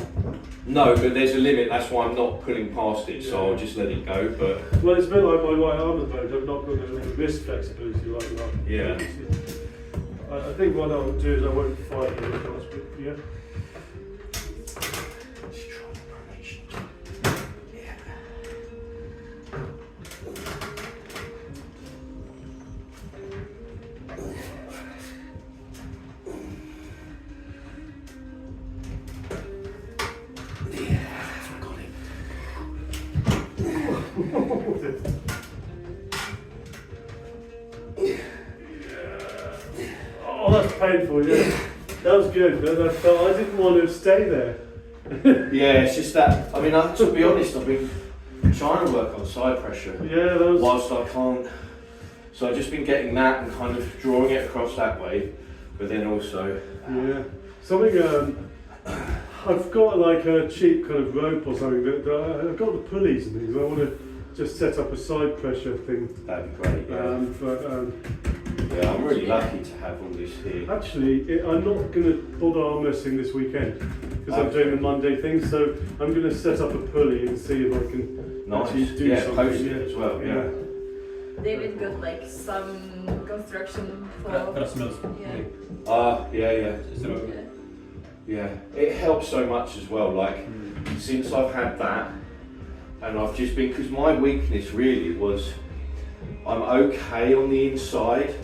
No, but there's a limit, that's why I'm not pulling past it, so I'll just let it go, but... Well, it's a bit like my right arm at the moment, I've not got the wrist flexibility like that. Yeah. I think what I'll do is I won't fight it across, but yeah. Let's try the pronation. Yeah. Oh, that's painful, yeah. That was good. I didn't want to stay there. Yeah, it's just that, I mean, to be honest, I've been trying to work on side pressure. Yeah, that was... Whilst I can't. So I've just been getting that and kind of drawing it across that way, but then also... Yeah. Something, I've got like a cheap kind of rope or something, that I've got the pulleys and things. I want to just set up a side pressure thing. That'd be great, yeah. Yeah, I'm really lucky to have all this here. Actually, I'm not going to bother arm wrestling this weekend because I'm doing the Monday thing. So I'm going to set up a pulley and see if I can actually do something. Post it as well. Yeah. David got like some construction for. Yeah. It helps so much as well. Like since I've had that, and I've just been, because my weakness really was I'm okay on the inside.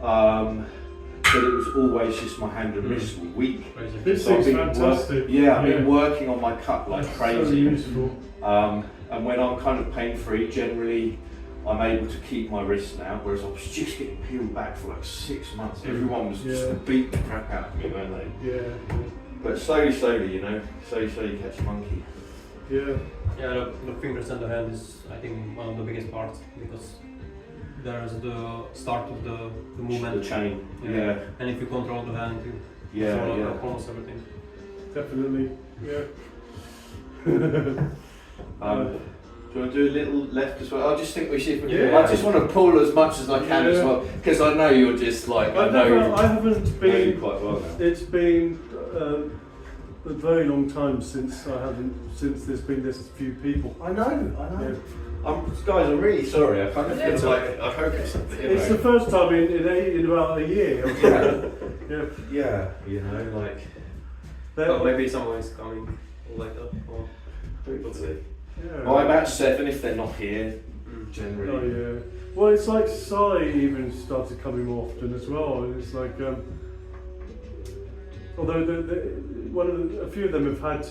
But it was always just my hand and wrist were weak. This So I've thing's been fantastic. I've been working on my cut like crazy. So useful. And when I'm kind of pain free, generally I'm able to keep my wrist now, whereas I was just getting peeled back for like 6 months. Everyone was just beating the crap out of me, weren't they? Yeah. But slowly, you know, slowly you catch a monkey. Yeah. Yeah, the fingers and the hand is, I think, one of the biggest parts, because there's the start of the movement. The chain. Yeah. And if you control the hand, you control almost everything. Definitely. Yeah. Do you want to do a little left as well? I just think we should. Yeah. I just want to pull as much as I can as well, because I know you're just like I haven't been. know you quite well now. It's been a very long time since there's been this few people. I know. Yeah. Guys, I'm really sorry. I kind of feel like I hope it's something. It's the first time in about a year. Yeah, you know, like. But maybe someone is coming later. Or We'll see. Yeah. Well, about 7 if they're not here, generally. Oh yeah. Well, it's like Sai even started coming more often as well. And it's like, although a few of them have had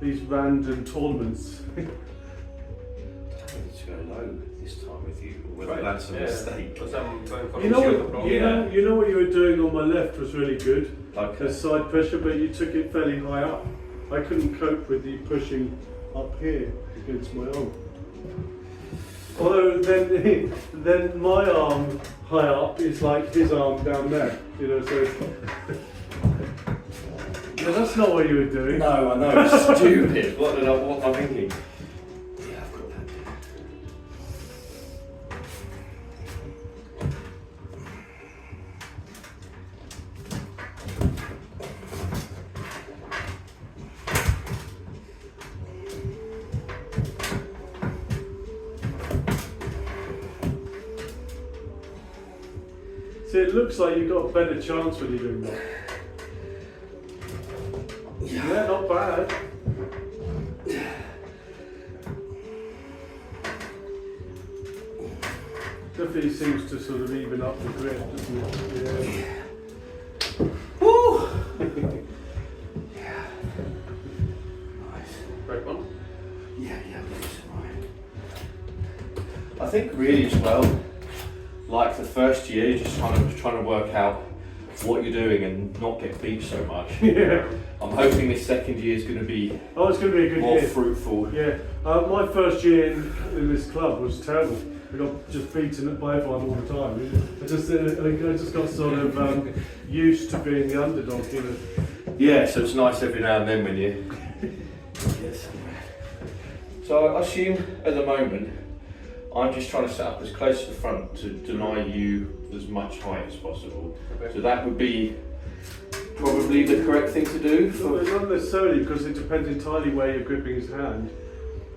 these random tournaments. I need to go low this time with you, or whether that's a mistake. You know what you were doing on my left was really good. Okay. The side pressure, but you took it fairly high up. I couldn't cope with you pushing up here against my arm. Although then my arm high up is like his arm down there, you know. So no, that's not what you were doing. No, I know. It's stupid. What am I thinking? Yeah, I've got that. See, it looks like you've got a better chance when you're doing that. Yeah, not bad. Definitely seems to sort of even up the grip, doesn't it? Yeah. Woo! Right one? Yeah, right. I think really as well, like the first year, you're just trying to work out what you're doing and not get beat so much. Yeah. I'm hoping this second year is going to be Oh, it's going to be a good more year. fruitful. Yeah. My first year in this club was terrible. I got just beaten by everyone all the time. I just got sort of used to being the underdog, you know. Yeah, so it's nice every now and then when you get somewhere. So I assume at the moment, I'm just trying to set up as close to the front to deny you as much height as possible. Okay. So that would be probably the correct thing to do. Well, not necessarily, because it depends entirely where you're gripping his hand.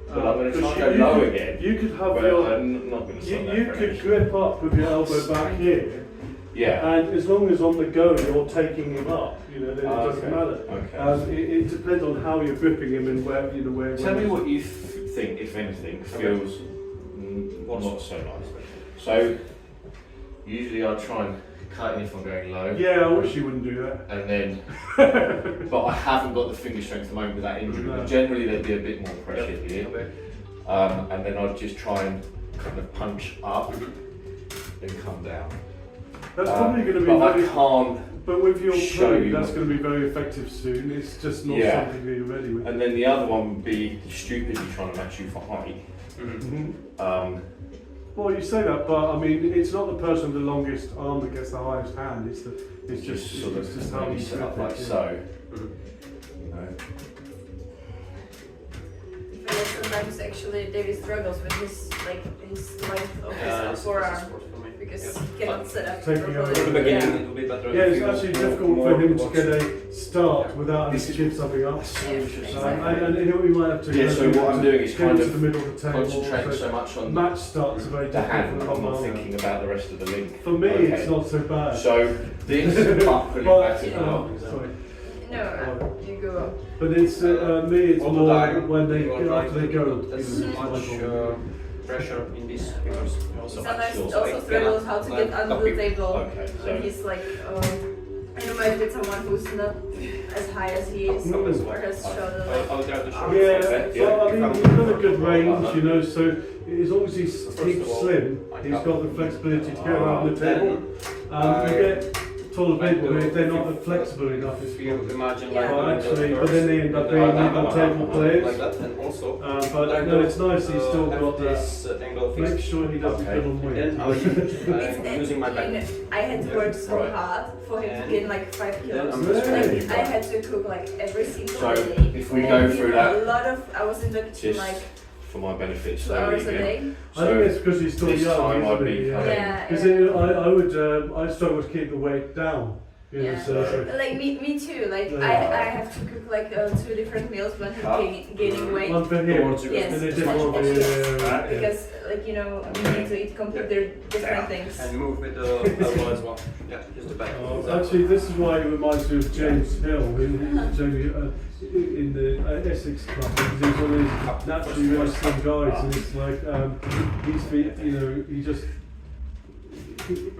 But I'm going to try because and go low again. You could have But your. I'm not going to stop that You for could an grip up with your elbow back here, Yeah. and as long as on the go you're taking him up, you know, then it doesn't Okay. matter. Okay. It depends on how you're gripping him and where, you know, where. Tell me what you think, if anything, feels not so nice. So usually I try and cut in if I'm going low. Yeah, I wish you wouldn't do that. And then, but I haven't got the finger strength at the moment with that injury. No. But generally there'd be a bit more pressure here. Okay. And then I'd just try and kind of punch up and come down. That's probably going to be But very. I can't. But with your show play, you that's what- going to be very effective soon. It's just not Yeah. something that you're ready with. And then the other one would be stupidly trying to match you for height. Mhm. Well, you say that, but I mean, it's not the person with the longest arm that gets the highest hand. It's just sort it's of just how maybe you set grip up it, like yeah. so. Mhm. You know. I feel like sometimes actually David struggles with his length of his forearm because he cannot set up Taking properly. over In the beginning, Yeah. it will be better. Yeah, if it's you actually move difficult more for him to towards- get a start without having to give something up. So Yeah, interesting. exactly. And we might have to. Yeah, so what I'm doing is get kind to of the middle of the table. Concentrating so so much on match starts are very the hand, difficult. I'm not thinking about the rest of the link. For me, Okay. it's not so bad. So this but putting But, back in oh, now. sorry. No, you go up. But it's me. It's All the more time when they you are trying after they to go. put as you know, much level. pressure in these fingers. Also Sometimes sure. he also struggles how to get under the table. Okay, so When he's like, I don't know, with someone who's not as high as he is or has shoulders. I'll try to show Yeah, you. so I mean, he's got a good range, you know, so as long as he's First of keeps all, slim, I he's have- got the flexibility to get around the table. Then, You get taller people, if they're not flexible enough, it's if you imagine Yeah. like Well, doing actually, those but then they end up being middle table players. like that, and also But no, it's nice he's still got that. this angle Make fixed. sure he doesn't Okay. put on weight. Then I'm using my back. I had to work so Right. hard for him to And gain like 5 then kilos. I'm just Like, really I had to cook like every single So, day. if we And go eat through that, a lot of, I was in the kitchen just like for my benefit 2 slowly hours a again. day. I think it's because he's still this young, time I'd isn't be he? coming- Yeah, Because yeah. I struggle to keep the weight down. You know, Yeah. so Like me too. Like Yeah. I have to cook like 2 different meals when he's Cut. gaining weight. one for him. Towards you. Yes, And a and different one for you. extras. Because like you know we need to eat completely different things. And move with the elbow as well. Yeah, just the back. Actually, this is why it reminds me of James Hill in the Essex club, because he's one of these naturally really slim guys, and it's like he just you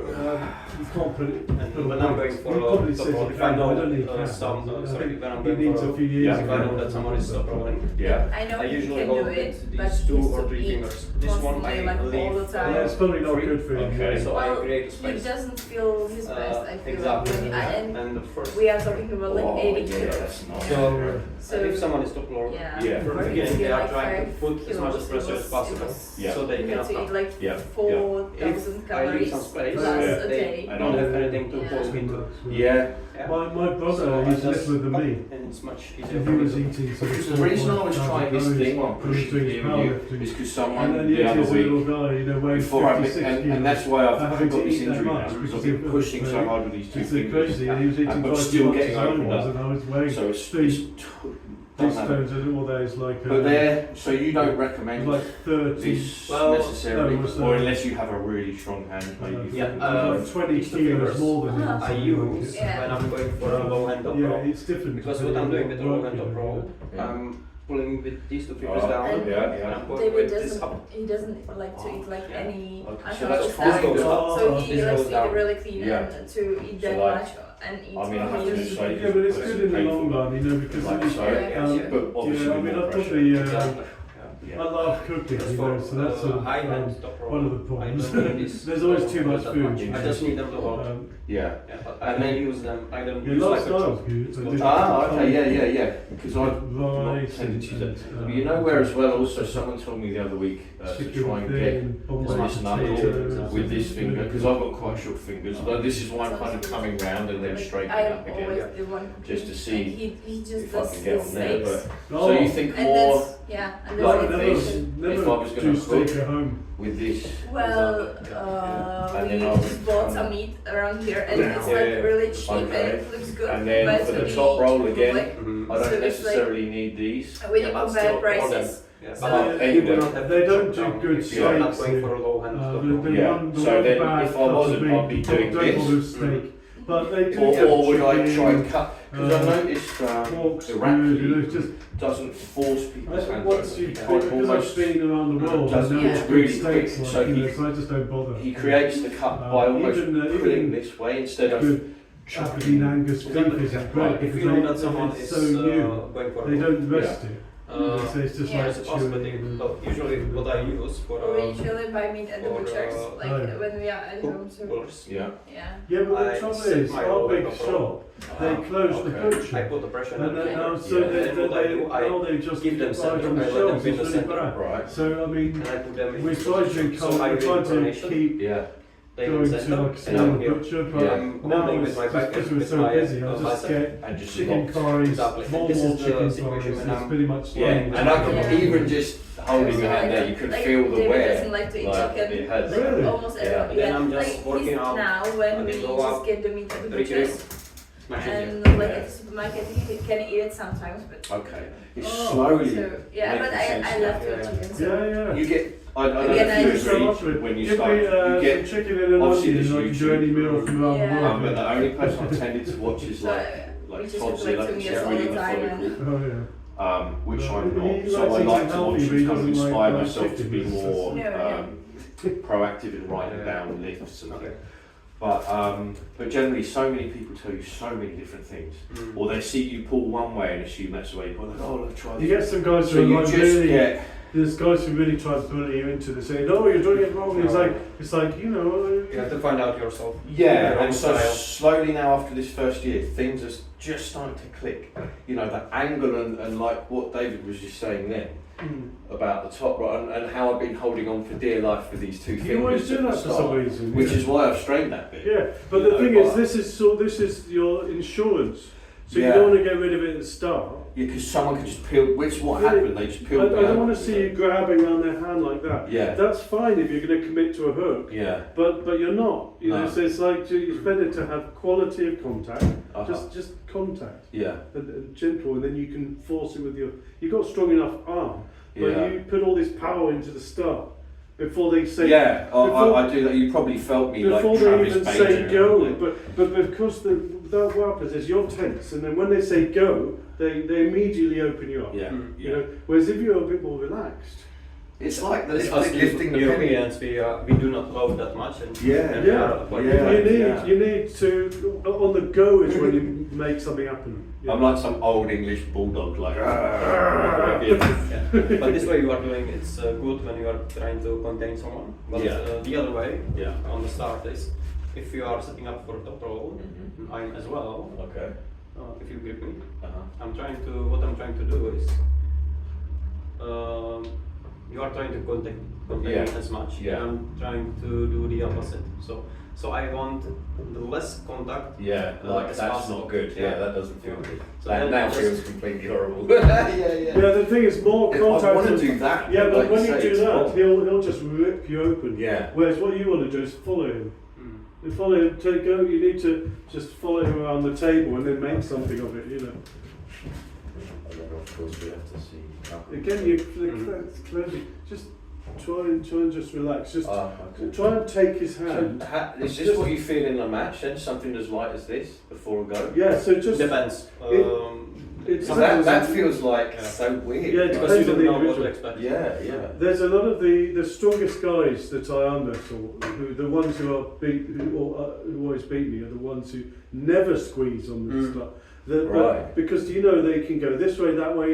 can't put it. And when I'm going for he probably a says top roll, he if I can, know I don't think he can. some, I sorry, think when I'm he going needs for a few years. Yeah, if I know that someone is top rolling, Yeah. I know I he usually can hold do with it, but these he 2 has or to 3 eat fingers. This one constantly, I like all leave. the time. Yeah, it's probably not good for him. Okay. So Well, I create a He space. doesn't feel his best. I feel Exactly. like when And the first. we are talking about like Oh, 80 yeah, kilos. that's nice. So, So if someone is top rolling, yeah, Yeah. from for the him beginning to they get are like trying 5 to put as much kilos, pressure as possible, Yeah. so they You have cannot to eat come. like Yeah. 4,000 If I leave calories some space, plus Yeah. a day. I don't have anything to Yeah. hold into. Yeah. Yeah. my brother, So he's I just littler than cut, me. and it's much So easier he for me was to. eating sort of Because the reason I was trying this thing while I'm when he was pushing doing here his with you powerlifting. is because And someone then the yet other he's a little week guy, you know, weighing before I 56 and that's why I've having got to this eat that injury now much because because I've been he- pushing so hard with these 2 It's fingers. crazy, and he was eating but twice as still much getting as I opened was, up. and I was weighing So it's three. These know. stones, and all that is like. But they're so you don't recommend like 30. this Well, necessarily, no, it was, or unless you have a really strong hand, maybe. Yeah, like 20 these two kilos fingers more than Uh-huh. it, I something like use it. Yeah. when I'm going for a low end up Yeah, row. it's different. Because what I'm doing with the low end up row, Yeah. I'm pulling with these two fingers Oh, down. And yeah, And I'm going David with this doesn't. up. He doesn't like to eat like Yeah. any Okay, so unnatural that's stuff. fine. This goes up. So he This likes goes to down. eat really clean Yeah. and to eat So that like- much and eat. I mean, I have to really- say- Yeah, but it's good in the long run, you know, because Like it's, so, Yeah, sure. but obviously yeah, I with mean, more I've pressure. probably, Exactly. Yeah. I love cooking, Just you for know, so that's sort of, high end top row. one of the I problems. don't need this There's always top too row much that food. I just need them to hold. Yeah. Yeah, but I don't use them. I don't Your use like a lifestyle's chop. good. It's I good. do- Okay, yeah. Because I've not Rice tended to use that. and, But you know where as well, also someone told me the other week to chicken try and thing get and bombed this mashed knuckle potatoes with this and- finger, because I've got quite short fingers, but this is why I'm kind of coming round and then Like, straightening I am up again, always the one just to cooking, see and he just if I does can get his on there. steaks. But Oh, so you think And more that's, yeah, and like that's this, it. never if I was gonna do steak cook at home. with this? Well, And we then I'll just bought kind some of- meat around here and Yeah. it's Yeah. like really cheap Okay. and it looks good. And then but for the we top roll probably- again, Mhm. I don't So it's necessarily need these. When you Yeah, but compare still more prices, Yeah, So- but Anyway, you do not have they to don't chop do down good if you are not steaks going here. for a low end top The row. Yeah, one, the so one then bad if I cut of wasn't, meat, I'd be doing don't this. bother steak. But they do Or would I chicken, try and cut? Because I noticed pork's the good, rat you know, meat it's just doesn't force people's hands. once you He because can't I've almost. been around the world, I does know it what really good steaks quick, like, so you know, he- so I just don't bother. He creates the cut by almost even putting this way instead of good Aberdeen Angus beef Exactly. is Yeah. great If because you know that someone it's is so new. going for They don't rest it. So it's just Yeah. like It's a possibility, chewing. but usually what I use for we usually buy meat at the or, butchers, like oh, yeah. when we are at home. So cookers. yeah. yeah. Yeah, but the I trouble set is, my our roll big up shop, they closed the okay. I butcher. put the pressure And then, on so yeah. they, And what I do, now they just give them right center, on I the let them shelves, be in it's the really center. bad. Right. So, I mean, and I put them in we tried to, so I we tried to coordination. keep Yeah. They going in to center, like a and smaller I'm here. butcher, but Yeah. I'm now holding it's with my just back because and we're with so my busy, I'll just bicep. get And just chicken lock. curries, Exactly. more This is the chicken situation curries, when it's I'm- pretty much Yeah, like- and I can Yeah. even just holding your hand there, you can like, feel the David wear. doesn't like to eat Like, chicken. it has. Like, Really? almost Yeah. everyone. Then I'm just like, working he's out now when and we then go just up, get the meat at the 3 kilos, butchers smash it and here. like Yeah. at the supermarket he can eat it sometimes, but Okay. It's Oh. slowly. so yeah, but making sense I now. love to eat Yeah. chicken. So Yeah, yeah. You get. I don't know Again, I if you use so much of agree it. when you Give start. me You some get. chicken in an obviously onion, this and I can do YouTube, any meal from around Yeah. the world. But the only person I tended to watch is So, like we just Todd cook like Zilla, 2 which meals is all really the time. methodical. Oh yeah. Which No, I'm he not. likes So I eating like to healthy, watch but he and kind of doesn't inspire like myself to be chicken. more No. proactive in writing Yeah. down lifts and Okay. things. But generally, so many people tell you so many different things, Mm. or they see you pull one way and assume that's the way you pull. Like, oh, let's try You this. get some guys So who you are like just really. get. There's guys who really try to bully you into this, saying, "No, you're doing it wrong." And it's like you know. You have to find out yourself. Yeah, Your own and so style. slowly now after this first year, things are just starting to click. You know, the angle and like what David was just saying then about the top right and how I've been holding on for dear life for these two fingers. You always do at the that for some start, reason, which yeah. is why I've strained that bit. Yeah, but You the know, thing is, but- this is your insurance. So you Yeah. don't want to get rid of it at the start. Yeah, because someone can just peel. Which is what Yeah, happened. They just I peeled. don't want to see you grabbing around their hand like that. Yeah. That's fine if you're going to commit to a hook, Yeah. but you're not. You know, No. so it's like it's better to have quality of contact, Uh-huh. just contact, Yeah. and gentle, and then you can force it with your. You've got a strong enough arm, but Yeah. you put all this power into the start before they say. Yeah. before- I do that. You probably felt me like Before they Travis even Baker say or go, something. but because that what happens is you're tense, and then when they say go, they immediately open you up. Yeah. Mm. You know, whereas if you're a bit more relaxed, It's like this Us lifting the penny. Europeans, we do not load that much. And Yeah. and we Yeah. are quite- Yeah. you need to on the go is when you make something happen. Yeah. I'm like some old English bulldog, like. Yeah. But this way you are doing it's good when you are trying to contain someone. But Yeah. the other way, Yeah. on the start is if you are setting up for top roll, Mhm. I'm as well. Okay. If you grip me, Uh-huh. what I'm trying to do is you are trying to contain Yeah. as much. Yeah. And I'm trying to do the opposite. So I want the less contact. Yeah, like as that's possible. not good. Yeah, that doesn't feel good. So That then now just- feels completely horrible. yeah. Yeah, the thing is more I contact. want to with- do that. Yeah, but like when say, you do it's that, wrong. he'll just rip you open. Yeah. Whereas what you want to do is follow him. Mm. You follow him, go. You need to just follow him around the table and then make something of it. You know. And then of course we have to see. Again, it's cleansing. Just try and just relax. Just Okay. try and take his hand. So, is this what you feel in a match then? Something as light as this before a go? Yeah. So just Depends. It's So that feels like so weird. Yeah, it Because you depends on don't the know what to individual. expect. Yeah. There's a lot of the strongest guys that I under saw, who the ones who always beat me are the ones who never squeeze on the stuff. Right. Because they can go this way,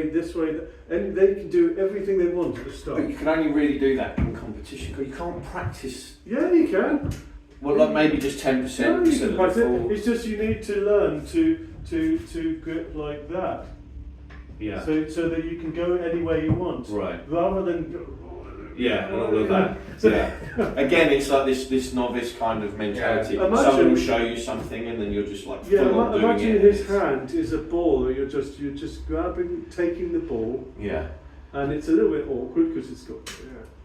this way, and they can do everything they want at the start. But you can only really do that in competition because you can't practice. Yeah, you can. Well, like maybe just 10% No, you instead can of the practice. full. It's just you need to learn to grip like that. Yeah. So that you can go any way you want. Right. Rather than go, Yeah, and all of that. So- Yeah. Again, it's like this novice kind of mentality. Yeah. Imagine- Someone will show you something, and then you're just like Yeah, full on doing imagine it. his hand is a ball that you're just grabbing, taking the ball, Yeah. and it's a little bit awkward because it's got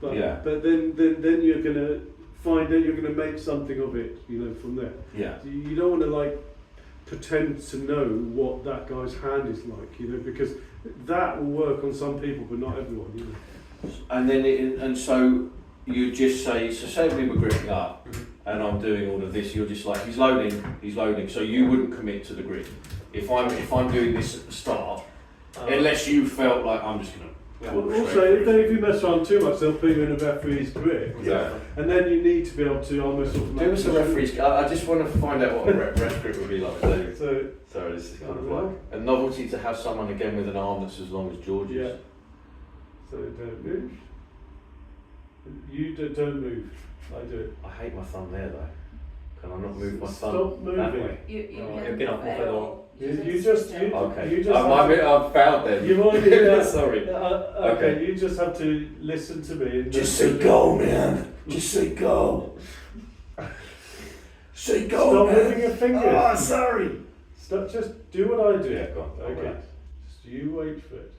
But Yeah. but then you're gonna find that you're gonna make something of it, from there. Yeah. You don't want to pretend to know what that guy's hand is like, because that will work on some people, but not everyone. And then so you just say we were gripping up, and I'm doing all of this. You're just like he's loading. So you wouldn't commit to the grip. If I'm doing this at the start, unless you felt like I'm just gonna. Also, if you mess around too much, they'll put you in a referee's grip. Yeah. And then you need to be able to almost sort of Do us a referee's. I just want to find out what a ref grip would be like. So Sorry, this is kind of like a novelty to have someone again with an arm that's as long as George's. yeah. So don't move. You don't move. I do it. I hate my thumb there though. Can I not move my thumb Stop that moving. way? You You cannot cannot move at all. You just Okay. you just I've fouled then. You've already Sorry. okay. You just have to listen to me. And Just say go, man. Just say go. Say go, Stop man. moving your finger. Oh, sorry. Stop. Just do what I do. Yeah, go on. Okay. Relax. Just you wait for it.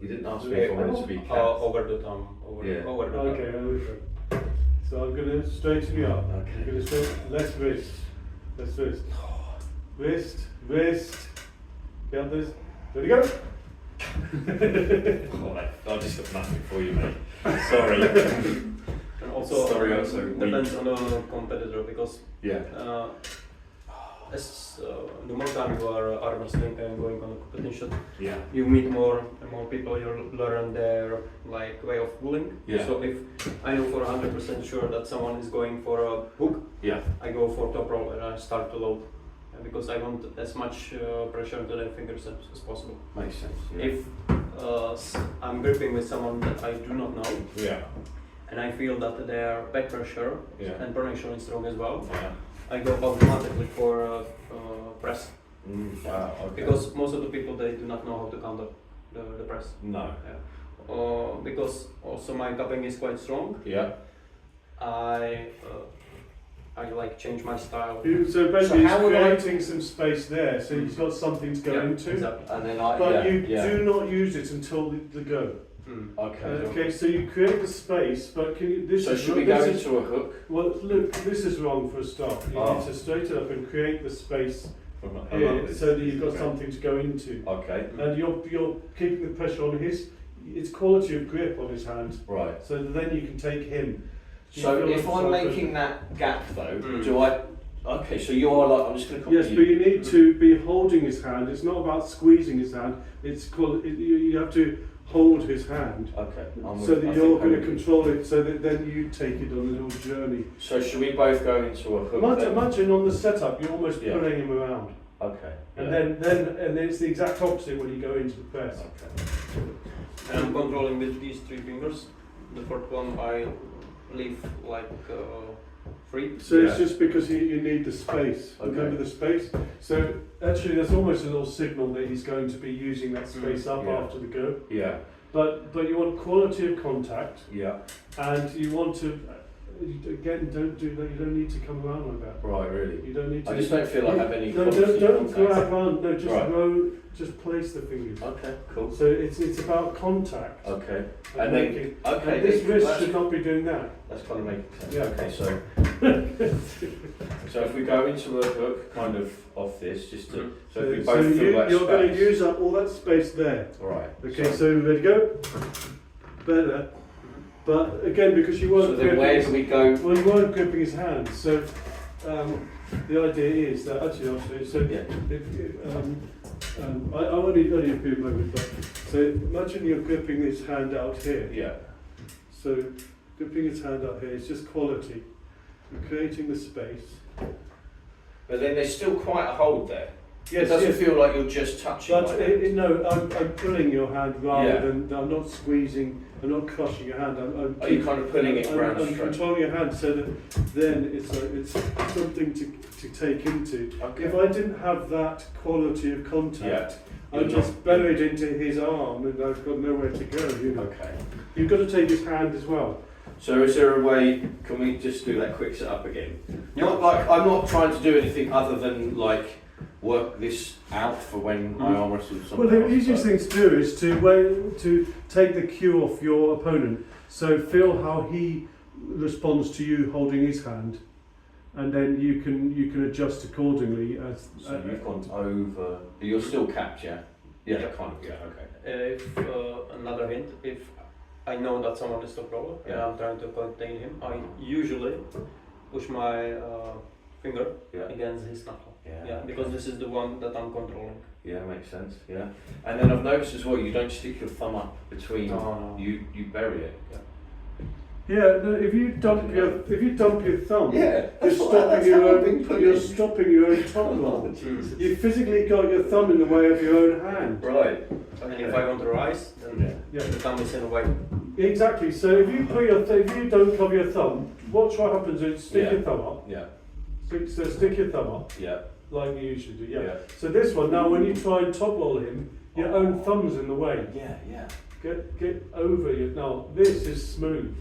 You didn't ask me if I wanted to be cat. Over the thumb. Over the thumb. Okay. Okay. So I'm going to straighten you up. Okay. I'm going to straighten. Less wrist. Less wrist. Wrist. Count this. Ready, go. I just got nothing for you, mate. Sorry. And also, Sorry, I'm so weak. depends on the competitor because Yeah. as the more time you are arm wrestling and going on a competition, Yeah. you meet more and more people. You learn their way of pulling. Yeah. So if I know for 100% sure that someone is going for a hook, Yeah. I go for top roll and I start to load because I want as much pressure to their fingers as possible. Makes sense. Yeah. If I'm gripping with someone that I do not know Yeah. and I feel that their back pressure Yeah. and pronation is strong as well, Yeah. I go automatically for press Wow. Okay. because most of the people they do not know how to counter the press. No. Because also my cupping is quite strong. Yeah. I change my style. So basically, how he's would I- creating some space there, so he's got something to go Yeah, into. exactly. And then But you yeah. do not use it until the go. Okay. Okay, so you create the space, but can you? This So is should we this go is- into a hook? Well, look, this is wrong for a start. You Oh. need to straighten up and create the space I love here, this. so that you've got Okay. something to go into, Okay. and you're keeping the pressure on his. It's quality of grip on his hand, Right. so that then you can take him. You So feel if like I'm it's like making that gap though, Mm. do I? Okay. So you are like I'm just going to copy Yes, but you need to be holding his hand. It's not about squeezing his hand. It's you have to hold his hand Okay. so that you're going to control it, so that then you take it on a little journey. So should we both go into a hook? Imagine on the setup, you're almost Yeah. pulling him around, Okay. and yeah. then it's the exact opposite when you go into the press. Okay. And I'm controlling with these 3 fingers. The fourth one I leave free. So it's Yeah. just because you need the space. Okay. Remember the space. So actually, there's almost a little signal that he's going to be using that space up Yeah. after the go. Yeah. But you want quality of contact. Yeah. And you want to, again, don't do that. You don't need to come around like that. Right, really. You don't need to. I just don't feel I have any. No, quality don't contact. grab on. No, just Right. just place the fingers. Okay, cool. So it's about contact. Okay. And And then, okay, and this wrist that's- should not be doing that. That's kind of making sense. Yeah. Okay, so if we go into a hook, kind of off this, just to so if we So both feel that you're going to space. use up all that space there. All right. Okay, so ready to go? Better. But again, because you weren't So then where do we go? well, you weren't gripping his hand. So the idea is that actually, I'll show you. So Yeah. I only a few moments, but so imagine you're gripping his hand out here. Yeah. So gripping his hand out here is just quality. You're creating the space. But then there's still quite a hold there. Yes, It doesn't yes. feel like you're just touching. But my hand. no, I'm pulling your hand rather Yeah. than I'm not squeezing. I'm not crushing your hand. Are you kind of pulling it round I'm straight? controlling your hand so that then it's like it's something to take into. Okay. If I didn't have that quality of contact, Yeah. I'd just bury it into his arm and I've got nowhere to go. You know. Okay. You've got to take his hand as well. So is there a way? Can we just do that quick setup again? Not like I'm not trying to do anything other than like work this out for when I arm wrestle Well, someone the else, easiest but- thing to do is to take the cue off your opponent. So feel how he responds to you holding his hand, and then you can adjust accordingly. As So you've gone over. You're still capped, yeah. Yeah, kind of. Yeah. Okay. If another hint, if I know that someone is top roller and Yeah. I'm trying to contain him, I usually push my finger Yeah. against his knuckle. Yeah. Yeah, because this is the one that I'm controlling. Yeah, makes sense. Yeah. And then I've noticed as well, you don't stick your thumb up between. No. You bury it. yeah, no, if you dump your thumb, Yeah. you're stopping your own top roll. Jesus. You physically got your thumb in the way of your own hand. Right. And if I want to rise, then Yeah. the thumb is in the way. Exactly. So if you if you don't cover your thumb, watch what happens. Is stick Yeah. your thumb up. Yeah. So stick your thumb up Yeah. like you usually do. Yeah. Yeah. So this one now, when you try and top roll him, your own thumb's in the way. Yeah. Yeah. Get over your now. This is smooth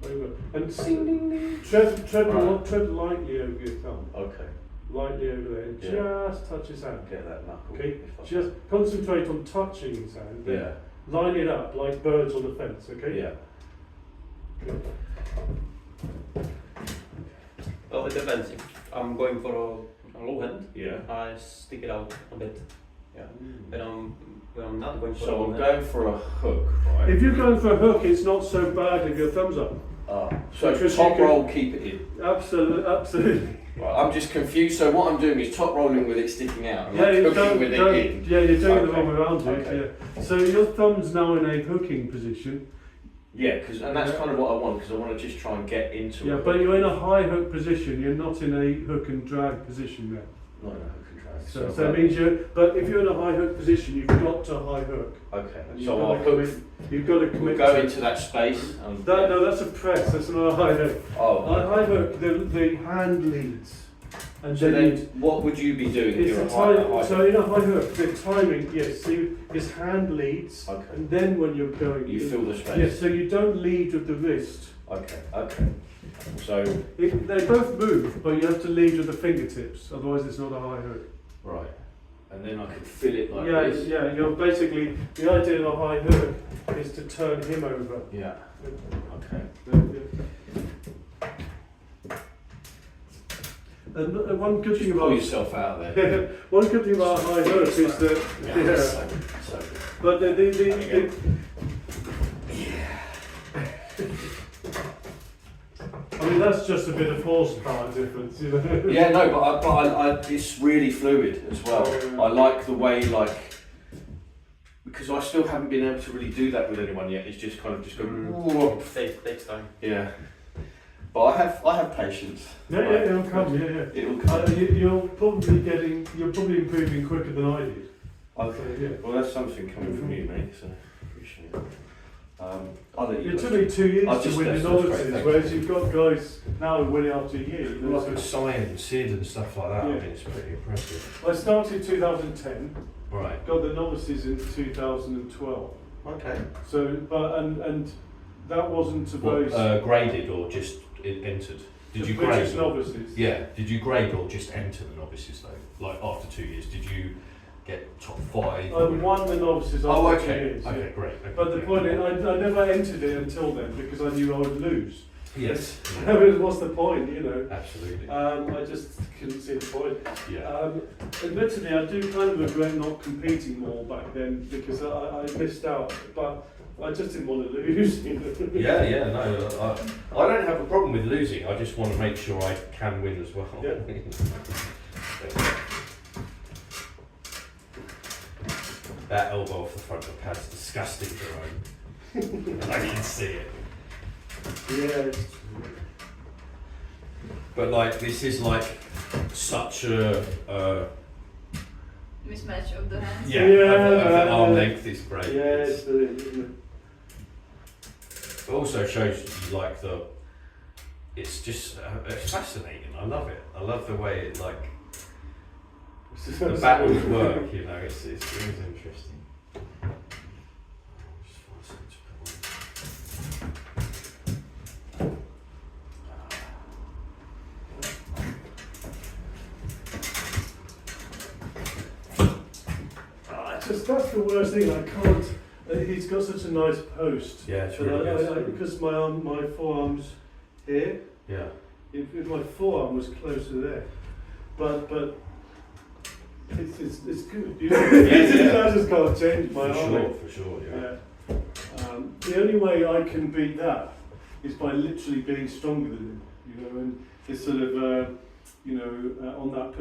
over and Ding, ding, ding. tread lightly over your thumb, Okay. lightly over there, and Yeah. just touch his hand. Get that knuckle. Okay. if I Just concentrate on touching his hand. can. then Yeah. Line it up like birds on the fence. Okay. Yeah. Good. Well, it depends. If I'm going for a low hand, Yeah. I stick it out a bit. Yeah. When I'm not going for a So low I'm hand, going for a hook, right? If you're going for a hook, it's not so bad if your thumb's up. So Because top you can- roll, keep it in. Absolutely. Right, I'm just confused. So what I'm doing is top rolling with it sticking out, and like you hooking with it in. yeah, you're doing it the Okay. wrong way around. Okay. Yeah. So your thumb's now in a hooking position. Yeah, and that's Yeah. kind of what I want, because I want to just try and get into Yeah, it. but you're in a high hook position. You're not in a hook and drag position there. Not in a hook and drag. So it means you. But if you're in a high hook position, you've got to high hook. Okay, And you've so got I'll to hook. commit- You've got to We'll commit. go to into that space. And, that. No, that's a press. That's not a high hook. Oh. A high hook, the hand leads, and So then then, what would you be doing if it's you're the a high time. So in a high hook, the timing. Yes. So his hand leads, Okay. and then when you're going, You fill the space. Yes. So you don't lead with the wrist. Okay. Okay. So They both move, but you have to lead with the fingertips. Otherwise, it's not a high hook. right, and then I can fill it like Yeah, this. yeah. You're basically the idea of a high hook is to turn him over. Yeah. Okay. And one good thing Pull about yourself out of there. one good thing about a high hook is that Yeah. So good. but There I mean that's just a bit of horsepower difference, you know. Yeah, no, but I it's really fluid as well. Yeah. I like the way, like, because I still haven't been able to really do that with anyone yet. It's just kind of just going. takes time. Yeah, but I have patience. Yeah, it'll come. Yeah. It'll come. You're probably improving quicker than I did. Okay. Yeah. Well, that's something coming from you, mate. So appreciate it. I'll let you It go. took me 2 years I'll to just- win the that's great, novices, thank whereas you've got guys now winning after a year. You know, Like a so Cyan and Sid and stuff like that. I Yeah. mean, it's pretty impressive. I started 2010, Right. got the novices in 2012. Okay. So, but and that wasn't a very What, graded or just entered? Did The you British grade? novices. Yeah. Did you grade or just enter the novices though? Like after 2 years, did you get top 5? I won the novices Oh, after 2 okay. years. Okay, Yeah. great. Okay, But the great. point is, I never entered it until then because I knew I would lose. Yes. I mean, what's the point, you know? Absolutely. I just couldn't see the point. Yeah. Admittedly, I do kind of regret not competing more back then because I missed out, but I just didn't want to lose. You know? Yeah, no, I don't have a problem with losing. I just want to make sure I can win as well. Yeah. That elbow off the front of the pad's disgusting, Jerome. I can see it. Yeah, it's true. But like, this is like such a Mismatch of the hands. yeah, Yeah, of the arm length is great. Yeah, It's- it's brilliant, isn't it? It also shows you like it's just it's fascinating. I love it. I love the way it like the battles work. You know, it's really interesting. Just find something to put on. That's the worst thing. I can't. He's got such a nice post. Yeah, it's And really good. because my forearm's here. Yeah. If my forearm was closer there, but it's good. You know? Yeah. I just can't change my arm. For sure, yeah. The only way I can beat that is by literally being stronger than him. You know, and it's sort of on that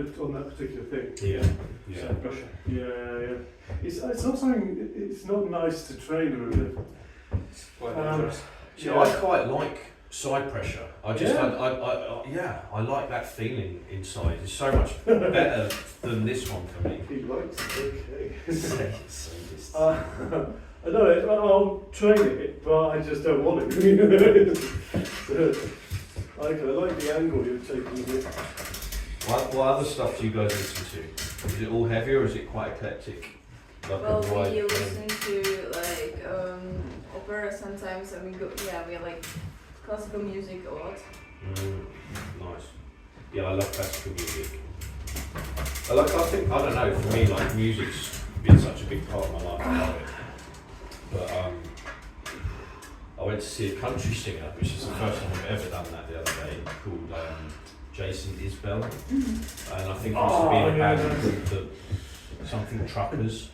particular thing. Yeah. Yeah. So, yeah. It's not something. It's not nice to train really. See, I quite like side pressure. I just, Yeah. I like that feeling inside. It's so much better than this one for me. He likes it. Okay. Sadist. I know it, I'll train it, but I just don't want it. So, I like the angle you're taking here. What other stuff do you guys listen to? Is it all heavy or is it quite eclectic? Like Well, a wide we range? listen to like opera sometimes, and we like classical music a lot. Nice. Yeah, I love classical music. I don't know, for me, like, music's been such a big part of my life. I love it. But I went to see a country singer, which is the first time I've ever done that the other day, called Jason Isbell. And I think he used to be in a band called the something Truckers.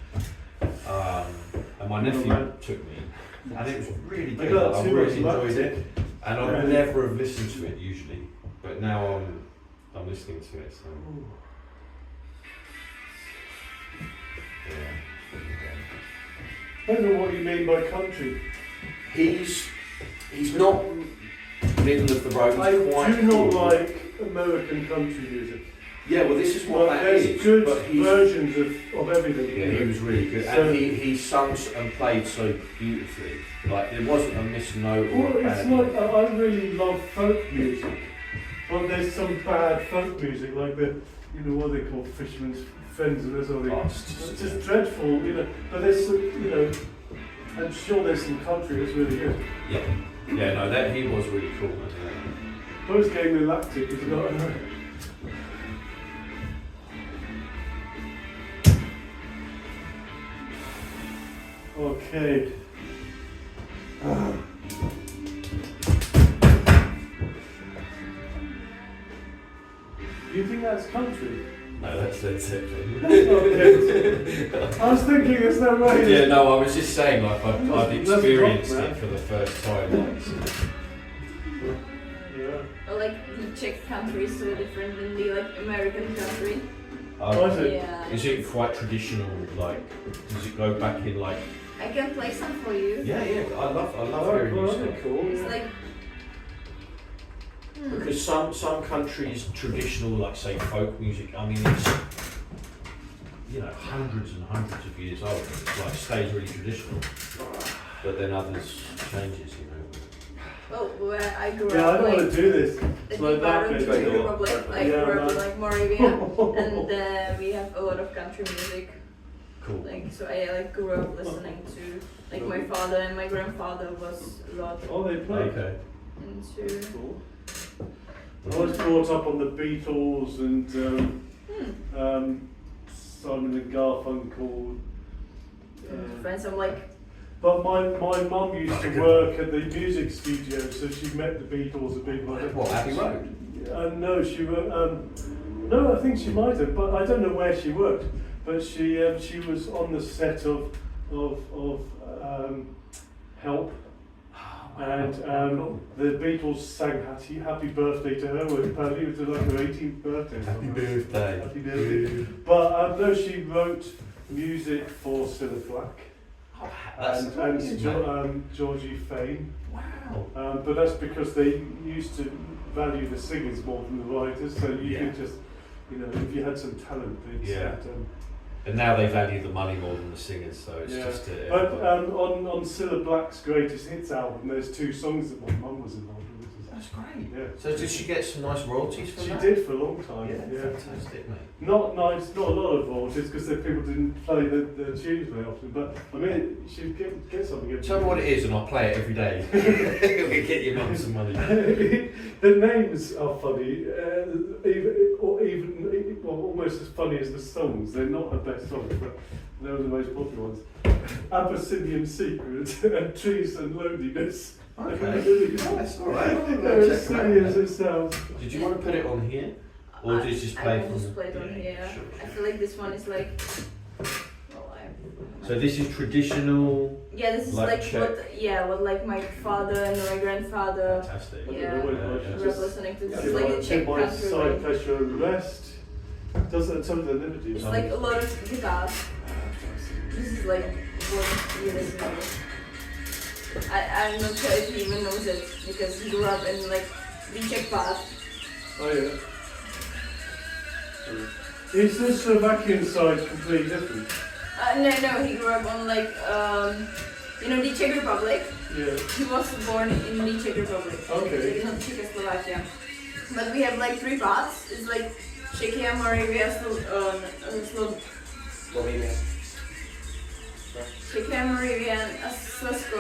And my nephew took me, and it was really good. I really enjoyed it. And I would never have listened to it usually, but now I'm listening to it. So yeah. I don't know what you mean by country. He's not middle of the road. I He's quite do not cool. like American country music. Yeah, well, this is what that there's is. good but he's, versions of everything. yeah, he was really good, So- and he sung and played so beautifully. Like there wasn't a miss note or Well, a it's bad. like I really love folk music, but there's some bad folk music, like what they call Fisherman's Friends and this sort of thing. Oh, It's just dreadful, But there's some, I'm sure there's some country that's really good. Yeah, no, that he was really cool. Those gave me lactic, is not. Okay. Do you think that's country? No, that's it. That's not it. I was thinking there's no way. Yeah, no, I was just saying, like I'd That's experienced rock, it man. for the first time. Like, so. Yeah. Or like the Czech country is so different than the like American country. Was it? Yeah. Is it quite traditional? Like, does it go back in like? I can play some for you. Yeah, I love Oh, hearing new well, stuff. that'd be cool. It's Yeah. like Because some countries traditional, like say folk music. I mean, it's hundreds and hundreds of years old. It's like stays really traditional, but then others changes. well, where I grew Yeah, I up, don't like want to do this. the It's like deep part of that the bit. Czech Republic, like Yeah, grew up in no. like Moravia, and we have a lot of country music. Cool. Like so, I like grew up listening to like my father and my grandfather was a lot Oh, they play. Okay. into. Cool. I was brought up on the Beatles and Simon and Garfunkel. Find some like. But my mum used to work at the music studio, so she met the Beatles a bit like. What, Abbey Road? No, she worked. No, I think she might have, but I don't know where she worked. But she was on the set of Help, and the Beatles sang Happy Birthday to her. Apparently it was like her 18th birthday. Happy birthday. Happy birthday. But no, she wrote music for Cilla Black. And Georgie Fame. Wow. But that's because they used to value the singers more than the writers, so you could just, if you had some talent, they'd And now they value the money more than the singers, so it's just. But on Cilla Black's Greatest Hits album, there's 2 songs that my mum was involved with. That's great. Yeah. So did she get some nice royalties from that? She did for a long time. Yeah, fantastic, mate. Not a lot of royalties because people didn't play the tunes very often. But I mean, she'd get something. Tell me what it is, and I'll play it every day. We get your mum some money. The names are funny, even almost as funny as the songs. They're not the best songs, but they're the most popular ones. Abyssinian Secret and Trees and Loneliness. Okay. That's all right. They're as silly as it sounds. Did you want to put it on here, or did you just play I from? will just play it on here. Sure. I feel like this one is like. So this is traditional. Yeah, this is like like what like my father and my grandfather. Fantastic. Yeah. Grew up listening to. This is like a Czech Give my country. side Like, pressure and rest. Doesn't something they never do. it's like a lot of guitars. This is like what you listen to. I'm not sure if he even knows it because he grew up in like the Czech part. Oh yeah. Is the Slovakian side completely different? No, he grew up on like the Czech Republic. Yeah. He was born in the Czech Republic. Okay. It's not Czechoslovakia. But we have like 3 parts. It's like Czechia, Moravia, Slovenia. Czechia, Moravia, and Slezsko,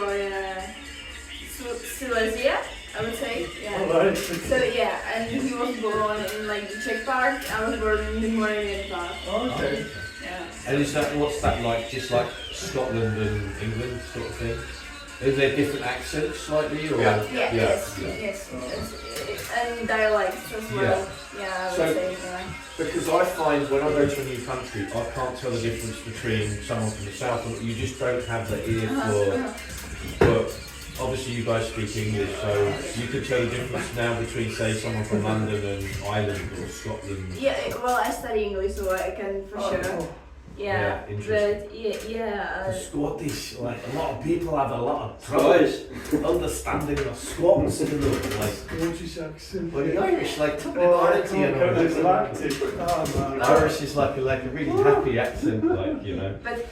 Silesia, I would say. Yeah. Alright. So yeah, and he was born in like the Czech part. I was born in the Moravian part. Okay. Yeah. And is that what's that like? Just like Scotland and England sort of thing? Is there different accents slightly, or? Yes. And dialects as well. Yeah, I would So- say. Yeah. Because I find when I go to a new country, I can't tell the difference between someone from the south and you just don't have the ear for. Obviously, you guys speak English, so you could tell the difference now between, say, someone from London and Ireland or Scotland. Yeah, well, I study English, so I can for sure. Yeah, interesting. but yeah. Scottish, like a lot of people have a lot of trouble understanding the Scots in the like. Scottish accent. Well, the Irish, like, I can't go dyslexic. Oh man. Irish is like a really happy accent, like, But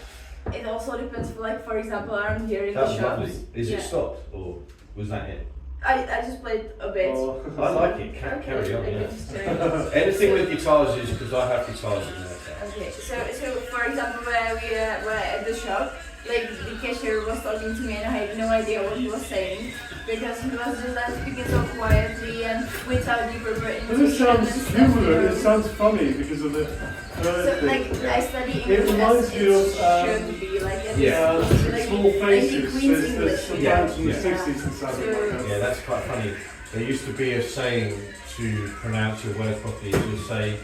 it also depends. For example, around here in That the was shops. lovely. Is it stopped, or was that it? I just played a bit. Oh. I like it. Carry on. I Yeah. can just turn it. Anything with guitars is because I have guitars in there. Okay, so for example, where we were at the shop, like the cashier was talking to me and I had no idea what he was saying because he was just like speaking so quietly and without the proper But it intonation and sounds stuff. humorous. It sounds funny because of the. So like I study English reminds as you it of, should be like at Yeah. like Small Faces. Queen's There's English. some Yeah. bands from the Yeah. 60s and something like that. Yeah, that's quite funny. There used to be a saying to pronounce your word properly. It would say,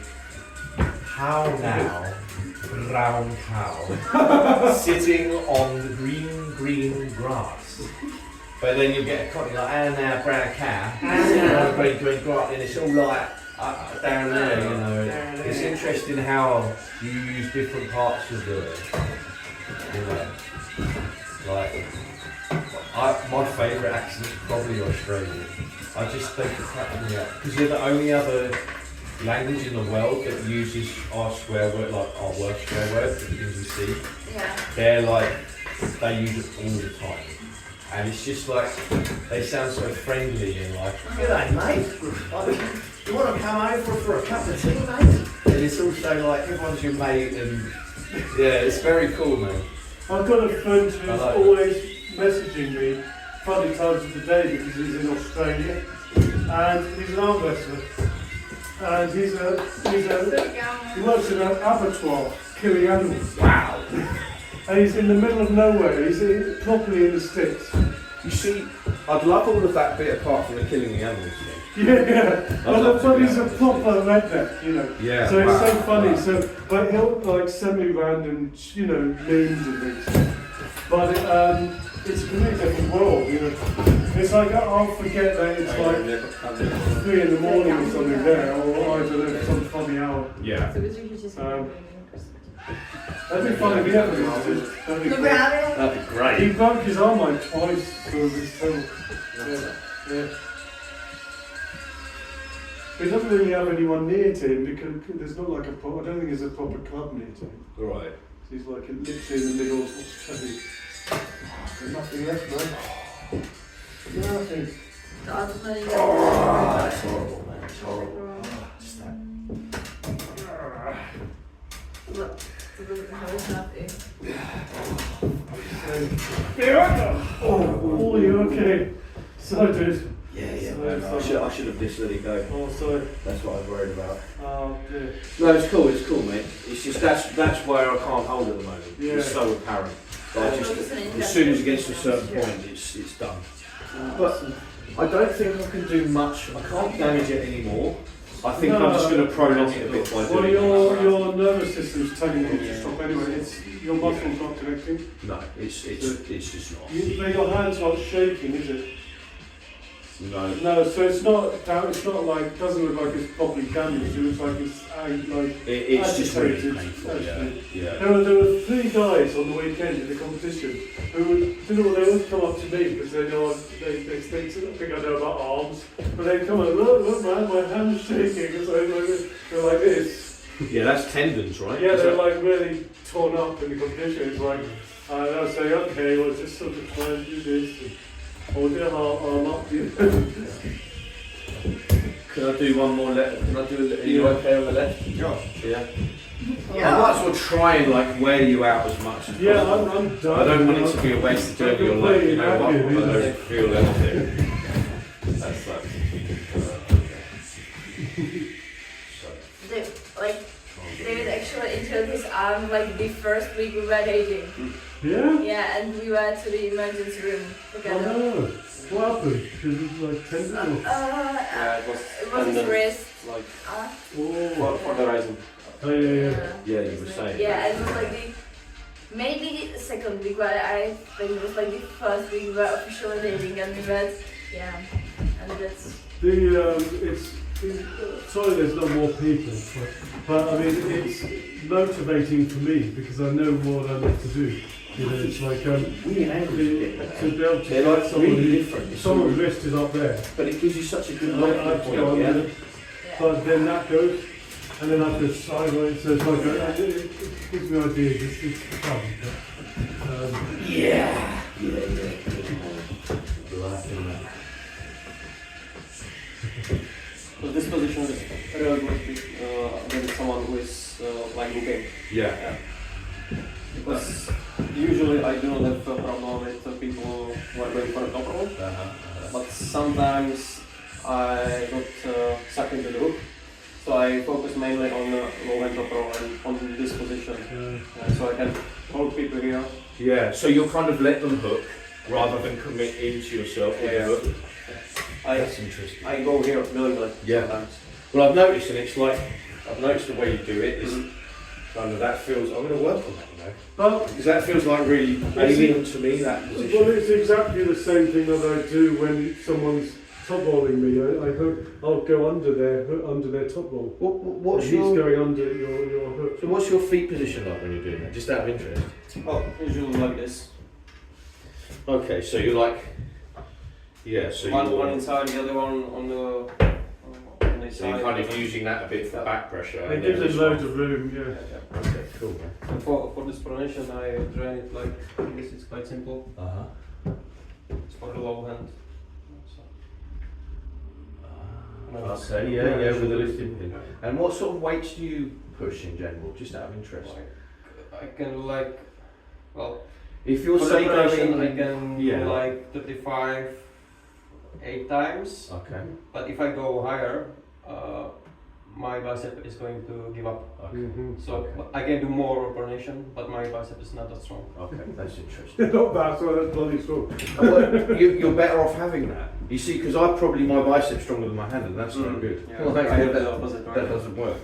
"How now, brown cow, sitting on the green grass." But then you get a copy like, "How now, brown cow, sitting on the green grass," and it's all like down there. It's interesting how you use different parts of the, like. My favourite accent is probably Australian. I just think it cracks me up because they're the only other language in the world that uses our swear word, like our worst swear word, the things we see. Yeah. They're like, they use it all the time. And it's just like, they sound so friendly and like, "G'day mate, you want to come over for a cup of tea, mate?" And it's also like, everyone's your mate and yeah, it's very cool, man. I've got a friend who's I like always messaging me funny times of the day because he's in Australia and he's an arm wrestler. And he works in an abattoir, killing animals. Wow. And he's in the middle of nowhere. He's properly in the sticks. You see, I'd love all of that bit apart from the killing the animals thing. Yeah. But he's a proper redneck, you know. Yeah. So it's so funny. Wow. So, but he'll like send me random, you know, memes and things. But it's a completely different world, you know. It's like I'll forget that it's like 3 in the morning or something there, or I don't know, some funny hour. Yeah. That'd be fun if he ever visited. That'd be No cool. brawie. That'd be He great. broke his arm like twice for this film. Yeah. He doesn't really have anyone near to him because there's not like a I don't think there's a proper club near to him. Right. He's like literally in the middle of Australia. There's nothing left, man. Nothing. Oh, that's horrible, man. It's horrible. Just that. Oh, you okay? So, dude. Yeah, So man. sorry. I should have just let it go. Oh, sorry. That's what I was worried about. Oh, dear. No, it's cool, mate. It's just that's where I can't hold at the moment. Yeah. It's so apparent. But I just, as soon as it gets to a certain point, it's done. But I don't think I can do much. I can't damage it anymore. I think I'm just going to prolong it a bit by Well, doing that. your nervous system's telling you to stop anyway. It's your muscles not connecting. No, it's just not. But your hand's not shaking, is it? No. No, so it's not down. It's not like doesn't look like it's properly damaged. It looks like it's like It's just really agitated, painful. Yeah. actually. Yeah. There were 3 guys on the weekend in the competition who they always come up to me because they know they think I know about arms, but they come and look man, my hand's shaking because they're like this. Yeah, that's tendons, right? Yeah, Is they're that- like really torn up in the competition. It's like they'll say, okay, well just sort of try and do this. Or do arm up. Can I do one more left? Can I do a little? Are you okay on the left? Yeah. Yeah. I might as well try and like wear you out as much as Yeah, possible. I'm done. I don't want it to be a waste of doing your life, you know what? I don't feel anything. That sucks. David actually injured his arm like the first week we were dating. Yeah? Yeah, and we went to the emergency room Oh together. no. What happened? Because it's like tendon or... Yeah, It was his tendon, wrist. like Oh. for the rising. Oh yeah. Yeah, you were saying. Yeah, it was like maybe the second week, but I think it was like the first week we were officially dating and we met. Yeah, and that's. Sorry there's not more people, but I mean it's motivating for me because I know what I need to do. You know, it's like Really angry to be able to They're get like someone really who, different. someone's wrist is up there. But it gives you such a good I have life to go point, under yeah? it, but then that goes, and then I have to sideways. So it's like it gives me ideas. It's fun. But, Yeah. So this position is really good with someone who is like looking. Yeah. Because usually I do not have a problem with people who are going for a top roll, but sometimes I got sucked into the hook. So I focus mainly on low and top roll and on this position. So I can hold people here. Yeah, so you'll kind of let them hook rather than commit into yourself with Yeah. the hook. That's interesting. I go here willingly Yeah. sometimes. Well, I've noticed, and it's like, I've noticed the way you do it is kind of that feels, I'm going to work on that, you know. but Because that feels like really alien to me, that well, position. it's exactly the same thing that I do when someone's top rolling me. I'll go under their top roll. What's He's your, going under your hook. so what's your feet position like when you're doing that, just out of interest? Oh, usually like this. Okay, so you're like, yeah, so One inside, the other one on the so you're kind of using that a bit for back pressure. It and gives then it this loads one. of room, yeah. Yeah. Okay, cool, man. And for this pronation, I drain it like this. It's quite simple. It's for the low hand. So, Okay, yeah, with the lifting pin. And what sort of weights do you push in general, just out of interest? I can If you're for say the pronation, going, I can yeah. do like 35 8 times. Okay. But if I go higher, my bicep is going to give up. Okay. Mm-hmm. So I can do more pronation, but my bicep is not that strong. Okay, that's interesting. Not bad, so that's bloody strong. Well, you're better off having that. You see, because my bicep's stronger than my hand, and that's not good. Yeah, Like, I have that, the opposite. that doesn't work.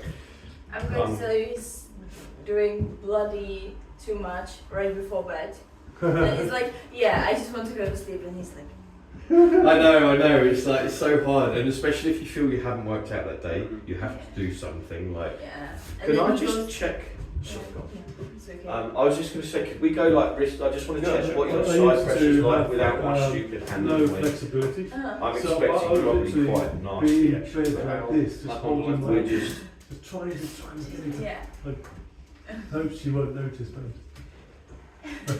I'm going to tell you he's doing bloody too much right before bed. And he's like, yeah, I just want to go to sleep, and he's like, I know. It's like it's so hard, and especially if you feel you haven't worked out that day, you have to do something. Like, yeah. And can then I he just goes- check? Yeah, Sorry, go on. yeah, it's okay. I was just going to say, could we go like wrist? I just want to check what your I side used pressure to is like have, without my stupid hand no in the way. flexibility. Uh-huh. I'm So expecting I would probably literally quite Be nasty. in Actually, bed like this, just Not holding on the my we're left. just just trying to get it. Yeah. Hope she won't notice, but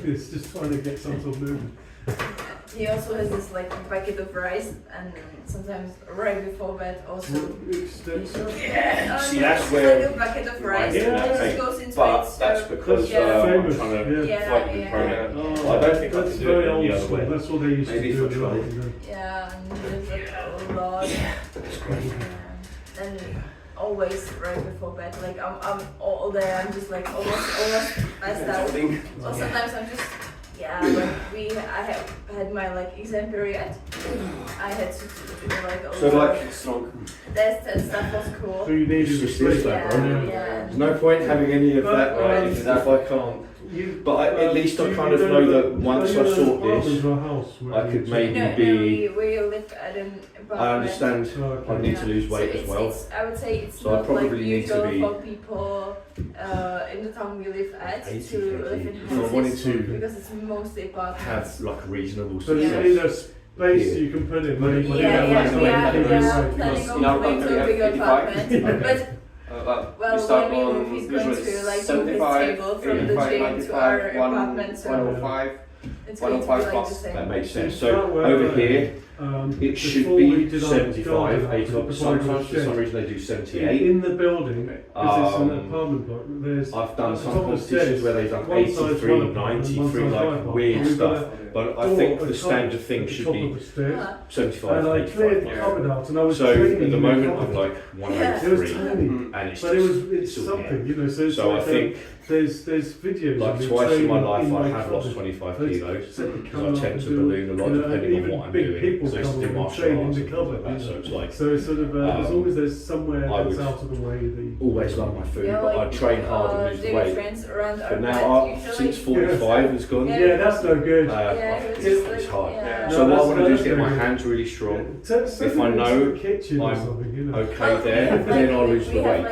it's just trying to get some sort of movement. He also has this like bucket of rice, and sometimes right before bed also. Extensive. Yeah. See, no, that's it's where like a bucket of you might rice, get and that it pain. just goes into But it. that's So because Yeah. I'm Famous, trying to yeah, fight with yeah. pronoun. Oh, I don't think I that's can do very it old the other school. way. That's what they used Maybe to if do. I as well, tried. you know. yeah, and there's like a lot. That's great. Yeah. And always right before bed, like I'm all day. I'm just like almost passed out. Or sometimes I'm just I have had my like exam period. I had to do like a So lot like of Strong. tests and stuff was cool. So you need It's to just sleep. this, though, Yeah, bro. yeah. There's no point having any of that, right? But, If I can't. You, But at least I do kind you of know that once you I know sort apartment this, or a house where I you could check- maybe No, be. we live at an apartment. I understand. Oh, okay. I need to lose weight so as well. It's, I would say it's So I not probably like need to usual be for people in the town we live at 80 to live in kg. If I wanted houses to because it's mostly apartments. have like a reasonable So you success. need a space Yeah. you can put in. But Money, it- money, Yeah, money, yeah, money, we are money, planning money. on In our moving country to we a have bigger 85. apartment. But We well, start when we on move, he's going usually to like move his 75, table from the 85, gym to 95, our 1, apartment, so 105. it's going to be 105 like the plus. same. That makes sense. It's So not where over I- here, it should before we be did our 75, garden, 80. before we Sometimes for shed, some reason they do 78. in the building, because it's an Um, apartment block, there's I've done at the some top of the competitions stairs, where they've done one side's 83, one apartment, 93, one side's like one weird apartment. stuff. But I Door think at the top, standard at thing the should top be of the stairs. 75, And I cleared the 85. cupboard out, and I was So training at the in moment cupboard. I'm like It was 103, tiny, and it's but just it's all something, here. you know. So it's So I like, think there's videos. like of me twice in my training life in I my have lost cupboard. 25 Let's kilos set the because camera I up tend and to do it, balloon a lot you know, depending and on what I'm big doing. people So I used to come do and martial train in arts the and stuff like cupboard, that. So it's like So it's sort of as long as there's somewhere I that's would out of the way. always love my food, Yeah, but I like, train hard and lose the David weight. trains around our But bed now usually. since 45 has gone, Yeah. Yeah, that's no good. it's hard. Yeah. So what I want to do is that's get my very good. hands really strong. If If I know the kitchen or I'm something, you know. Okay there, then I'll lose the weight.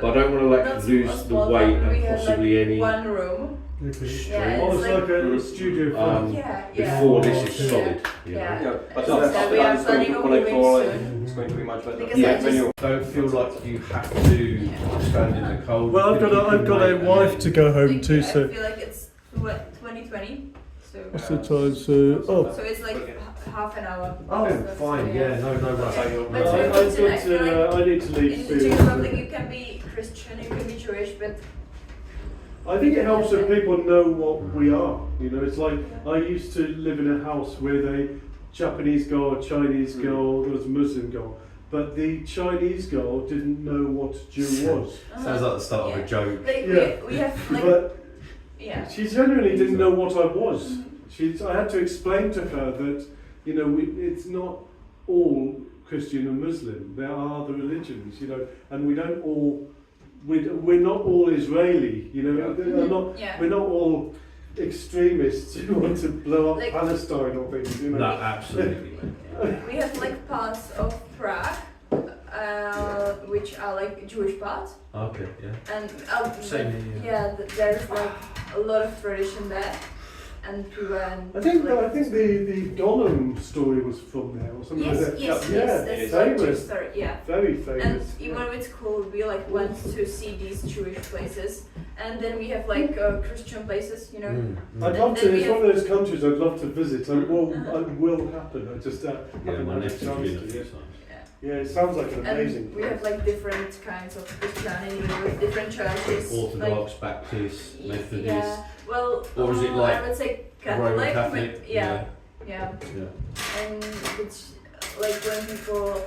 But I don't want to not like lose a the small weight one, we and have, possibly like, any one room. Okay. Yeah, Oh, it's it's like a studio flat. Yeah, before this is Yeah. solid. You know? Yeah. Yeah, but So after we are that it's going planning to on connect moving all. soon. It's going to be much better. Because Yeah, I when just- you Don't feel like you have to stand in the cold. Well, I've got a wife to go home Like, to, I so feel like it's 2020, so what's the time? So so it's like half an hour. Oh, So, fine. Yeah, no That's how rush. you But I, so I've it's got I feel like I need to leave in the soon. Czech Republic you can be Christian, you can be Jewish, but I think it helps if people know what we are. You know, it's like I used to live in a house where the Japanese girl, Chinese girl, there was a Muslim girl, but the Chinese girl didn't know what Jew was. Sounds like the start of a joke. like Yeah. we have like But yeah. she genuinely didn't know what I was. I had to explain to her that, you know, it's not all Christian and Muslim. There are other religions, you know, and we don't all. We're not all Israeli, you know. Yeah. We're not all extremists who want to blow up Like- Palestine or things, you know. No, absolutely. We have like parts of Prague, which are like Jewish parts, Okay, yeah. and Same here, yeah, there's like a lot of tradition there, and we went. I think like, the Gollum story was from there or something Yes, like that. yes, Yeah, yes, that's like true famous, story, yeah. very And famous. even though it's cool, we like went to see these Jewish places, and then we have like Christian places, you know. I'd love Then to. we It's have- one of those countries I'd love to visit. It will happen. I just Yeah, haven't my had a nephew's chance been a to few yet. times. Yeah, it sounds like an amazing And we have like different kinds of Christianity with different churches. Orthodox, Baptist, Like, Methodist, yeah, well, Or is it like I would say Roman Catholic. Catholic. but yeah, yeah. Yeah. And which like when people,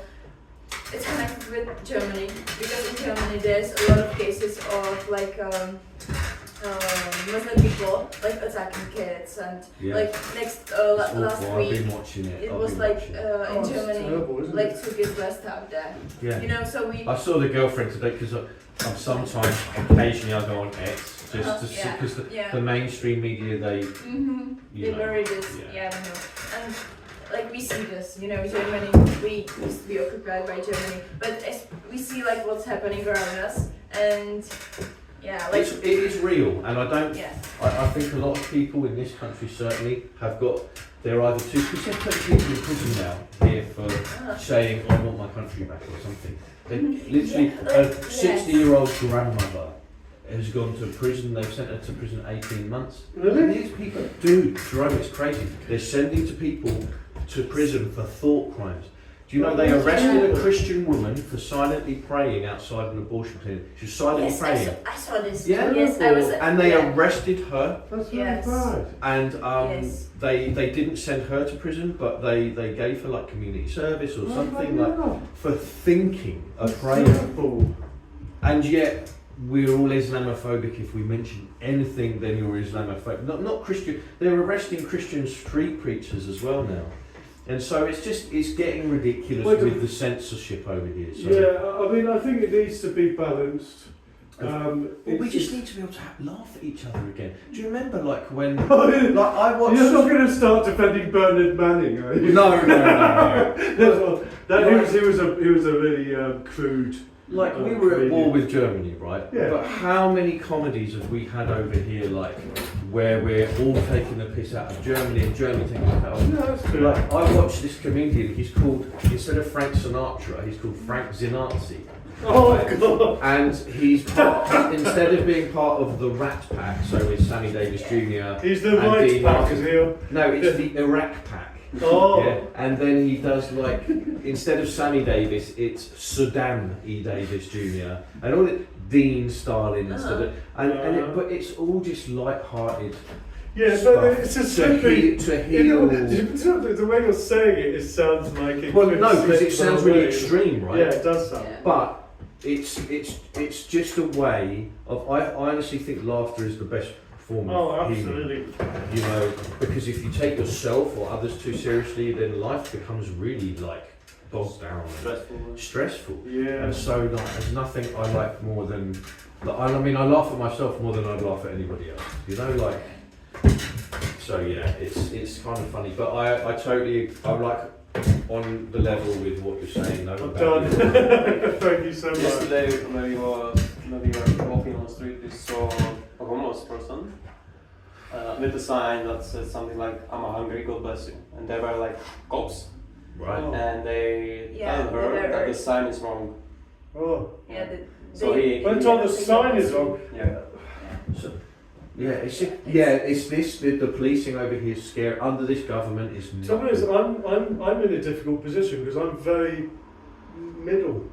it's connected with Germany, because in Germany there's a lot of cases of like Muslim people like attacking kids and like last I've week been watching it. it I've was been like watching it. in it's Germany terrible, isn't like it? 2 kids were stabbed there. Yeah. You know, so we I saw the girlfriend today because I'm sometimes, occasionally I go on X just to see, yeah, because yeah. the mainstream media, they, They you know, bury this, yeah. I don't know. And like we see this, you know, Germany, we used to be occupied by Germany, but as we see like what's happening around us, and yeah, like it is real, and I don't. yeah, I think a lot of people in this country certainly have got. They're either too, because they're putting people in prison now here for saying, "I want my country back" or something. They literally, Yeah, a 60-year-old grandmother has gone to prison. They've sent her to prison 18 months. Really? And these people, dude, Jerome, it's crazy. They're sending to people to prison for thought crimes. Do you know they arrested a Christian woman for silently praying outside an abortion clinic? She was silently yes, praying. I saw this. Yeah? Yes, I was. And they arrested her, That's very Yes. bad. and Yes. they didn't send her to prison, but they gave her like community service or something like for thinking of praying. Terrible. And yet we're all Islamophobic. If we mention anything, then you're Islamophobic. Not Christian. They're arresting Christian street preachers as well now. And so it's getting ridiculous with the censorship over here. So. Yeah, I mean, I think it needs to be balanced. Well, we just need to be able to laugh at each other again. Do you remember, like when, Oh, like I watched? You're not going to start defending Bernard Manning, are you? No. He was a really crude. Like we were at war with Germany, right? Yeah. But how many comedies have we had over here, like where we're all taking the piss out of Germany and Germany taking the piss out of No, that's true. Like I watched this comedian. He's called, instead of Frank Sinatra, he's called Frank Zinazzi. Oh God! And he's instead of being part of the Rat Pack, so it's Sammy Davis Jr. He's the and right Dean back, Martin. is he? No, it's the Iraq Pack. Oh. Yeah, and then he does like, instead of Sammy Davis, it's Saddam E. Davis Jr. and all it, Dean Stalin instead of, but it's all just light-hearted. Yeah, stuff but it's a to simply heal. the way you're saying it, it sounds like it. Well, could no, because slip it sounds away. really extreme, right? Yeah, it does sound. Yeah. But it's just a way of. I honestly think laughter is the best form Oh, of healing. absolutely. You know, because if you take yourself or others too seriously, then life becomes really like bogged down, and stressful. Yeah. And so like, there's nothing I like more than. I mean, I laugh at myself more than I'd laugh at anybody else. You know, like. So yeah, it's kind of funny, but I'm like on the level with what you're saying. No, I'm about done. you. Thank you so much. Yesterday, when we were walking on the street, we saw a homeless person with a sign that said something like, "I'm hungry, God bless you." And they were like cops, Right. and they Yeah, tell they her were that the very- sign is wrong. Oh. Yeah, So he, When told the sign is wrong. yeah. So, yeah, it's this the policing over here is scary. Under this government is The trouble is, nothing. I'm in a difficult position because I'm very middle.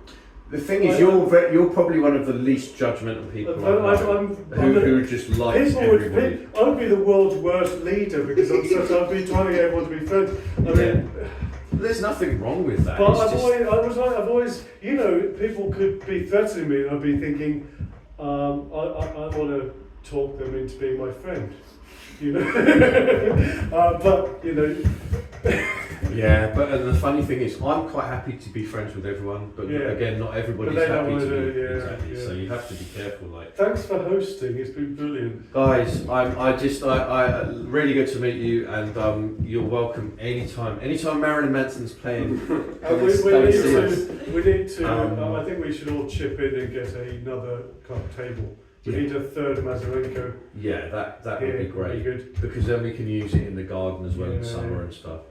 The thing is, you're probably one of the least judgmental people who just likes everybody. I would be the world's worst leader because I'd be trying to get everyone to be friends. I mean, There's nothing wrong with that. but It's I've always, you know, people could be threatening me and I'd be thinking, I want to talk them into being my friend, you know. But you know. Yeah, but the funny thing is, I'm quite happy to be friends with everyone, but Yeah. again, not everybody's But they don't happy to wanna be. do it, yeah, Exactly. yeah. So you have to be careful, like. Thanks for hosting. It's been brilliant. Guys, I really good to meet you, and you're welcome anytime. Anytime Marilyn Manson's playing, come and We need see us. to. I think we should all chip in and get another kind of table. We Yeah. need a third Mazarenko. Yeah, that would be Here, great. good. Because then we can use it in the garden as well in Yeah. summer and stuff.